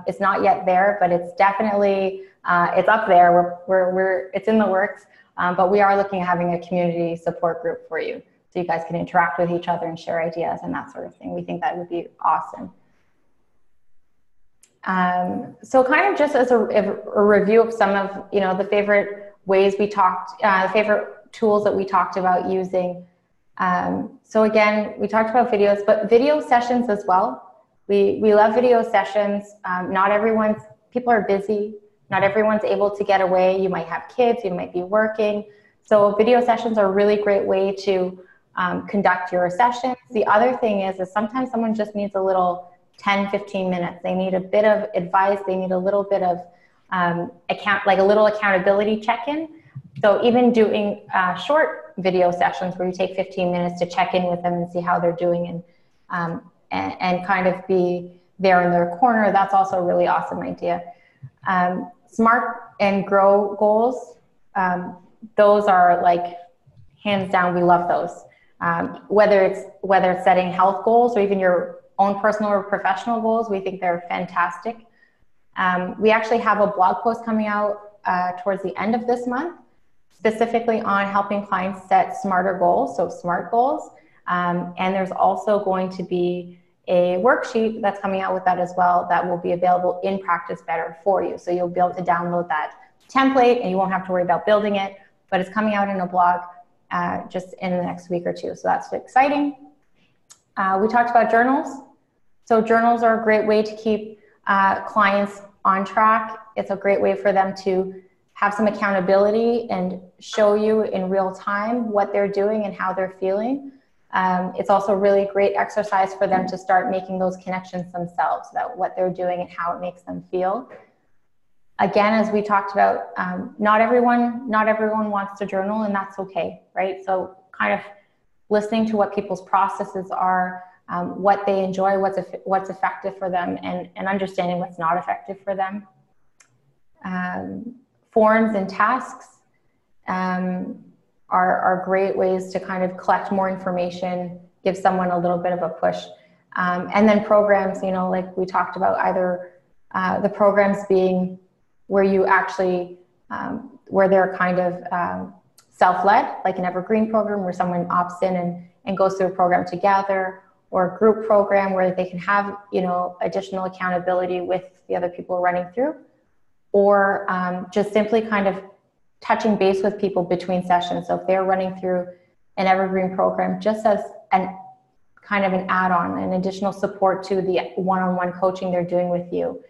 It's not yet there, but it's definitely it's up there. It's in the works. But we are looking at having a community support group for you, so you guys can interact with each other and share ideas and that sort of thing. We think that would be awesome. So kind of just as a review of some of, the favorite ways we talked, favorite tools that we talked about using. So again, we talked about videos, but video sessions as well. We love video sessions. People are busy. Not everyone's able to get away. You might have kids, you might be working. So video sessions are a really great way to conduct your sessions. The other thing is sometimes someone just needs a little 10, 15 minutes. They need a bit of advice. They need a little bit of a little accountability check-in. So even doing short video sessions where you take 15 minutes to check in with them and see how they're doing and kind of be there in their corner, that's also a really awesome idea. SMART and GROW goals, those are like hands down, we love those. Whether it's setting health goals or even your own personal or professional goals, we think they're fantastic. We actually have a blog post coming out towards the end of this month, specifically on helping clients set smarter goals, so SMART goals. And there's also going to be a worksheet that's coming out with that as well that will be available in Practice Better for you. So you'll be able to download that template and you won't have to worry about building it, but it's coming out in a blog just in the next week or two. So that's exciting. We talked about journals. So journals are a great way to keep clients on track. It's a great way for them to have some accountability and show you in real time what they're doing and how they're feeling. It's also a really great exercise for them to start making those connections themselves about what they're doing and how it makes them feel. Again, as we talked about, not everyone wants to journal, and that's okay, right? So kind of listening to what people's processes are, what they enjoy, what's effective for them, and understanding what's not effective for them. Forms and tasks are great ways to kind of collect more information, give someone a little bit of a push. And then programs, like we talked about, either the programs being where you actually, where they're kind of self-led, like an evergreen program where someone opts in and goes through a program together, or a group program where they can have, additional accountability with the other people running through, or just simply kind of touching base with people between sessions. So if they're running through an evergreen program, just as kind of an add-on, an additional support to the one-on-one coaching they're doing with you,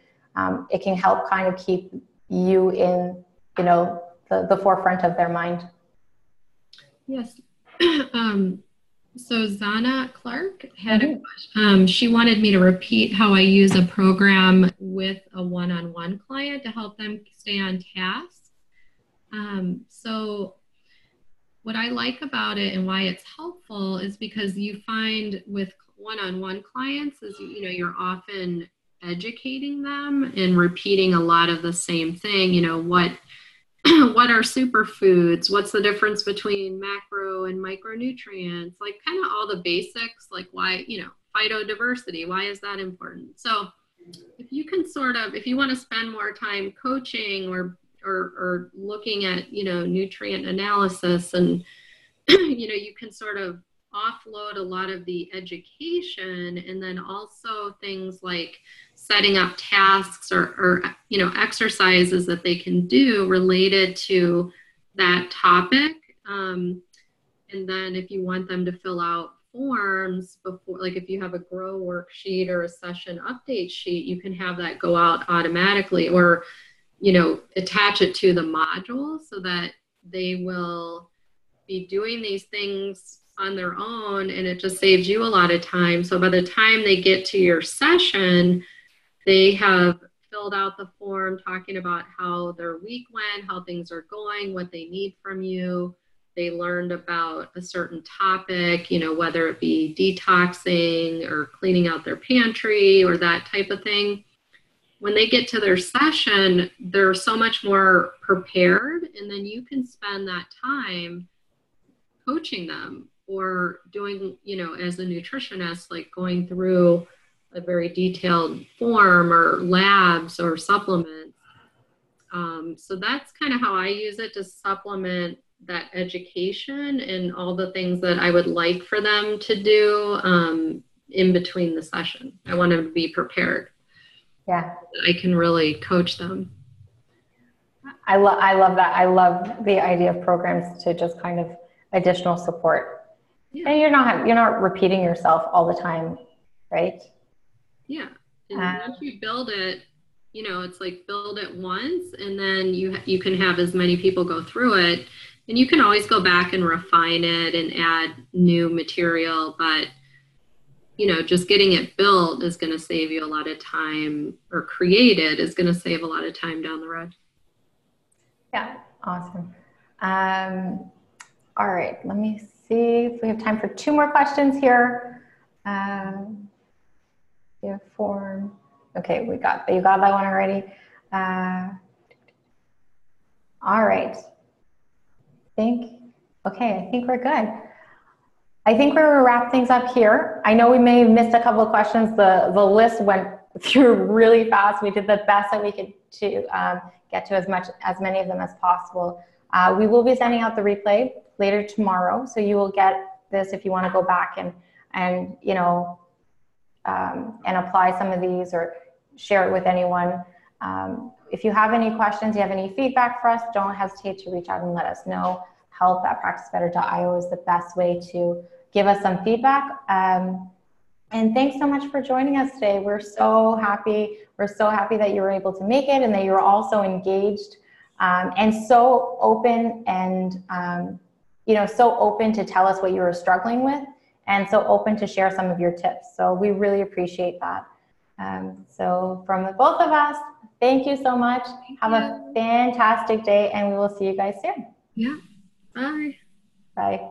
it can help kind of keep you in, the forefront of their mind. Yes. So Zana Clark had a question. She wanted me to repeat how I use a program with a one-on-one client to help them stay on task. So what I like about it and why it's helpful is because you find with one-on-one clients is, you're often educating them and repeating a lot of the same thing. What are superfoods? What's the difference between macro and micronutrients? Like kind of all the basics, like why, phytodiversity, why is that important? So if you can if you want to spend more time coaching or looking at, nutrient analysis and, you can sort of offload a lot of the education, and then also things like setting up tasks or exercises that they can do related to that topic. And then if you want them to fill out forms before, like if you have a grow worksheet or a session update sheet, you can have that go out automatically, or, you know, attach it to the module so that they will be doing these things on their own, and it just saves you a lot of time. So by the time they get to your session, they have filled out the form talking about how their week went, how things are going, what they need from you. They learned about a certain topic, you know, whether it be detoxing or cleaning out their pantry or that type of thing. When they get to their session, they're so much more prepared, and then you can spend that time coaching them or doing, you know, as a nutritionist, like going through a very detailed form or labs or supplements. So that's kind of how I use it, to supplement that education and all the things that I would like for them to do in between the session. I want them to be prepared. Yeah. I can really coach them. I love that. I love the idea of programs to just kind of additional support. Yeah. And you're not repeating yourself all the time, right? Yeah. And once you build it, you know, it's like build it once, and then you can have as many people go through it, and you can always go back and refine it and add new material. But, you know, just getting it built is going to save you a lot of time, or created is going to save a lot of time down the road. Yeah. Awesome. All right. Let me see if we have time for 2 more questions here. Form. Okay, you got that one already. All right. I think we're good. I think we're gonna wrap things up here. I know we may have missed a couple of questions. The list went through really fast. We did the best that we could to get to as many of them as possible. We will be sending out the replay later tomorrow, so you will get this if you want to go back and you know, and apply some of these or share it with anyone. If you have any questions, you have any feedback for us, don't hesitate to reach out and let us know. help@practicebetter.io is the best way to give us some feedback. And thanks so much for joining us today. We're so happy. We're so happy that you were able to make it, and that you were also engaged and so open, and you know, so open to tell us what you were struggling with, and so open to share some of your tips. So we really appreciate that. So from the both of us, thank you so much. Have a fantastic day, and we will see you guys soon. Yeah. Bye. Bye.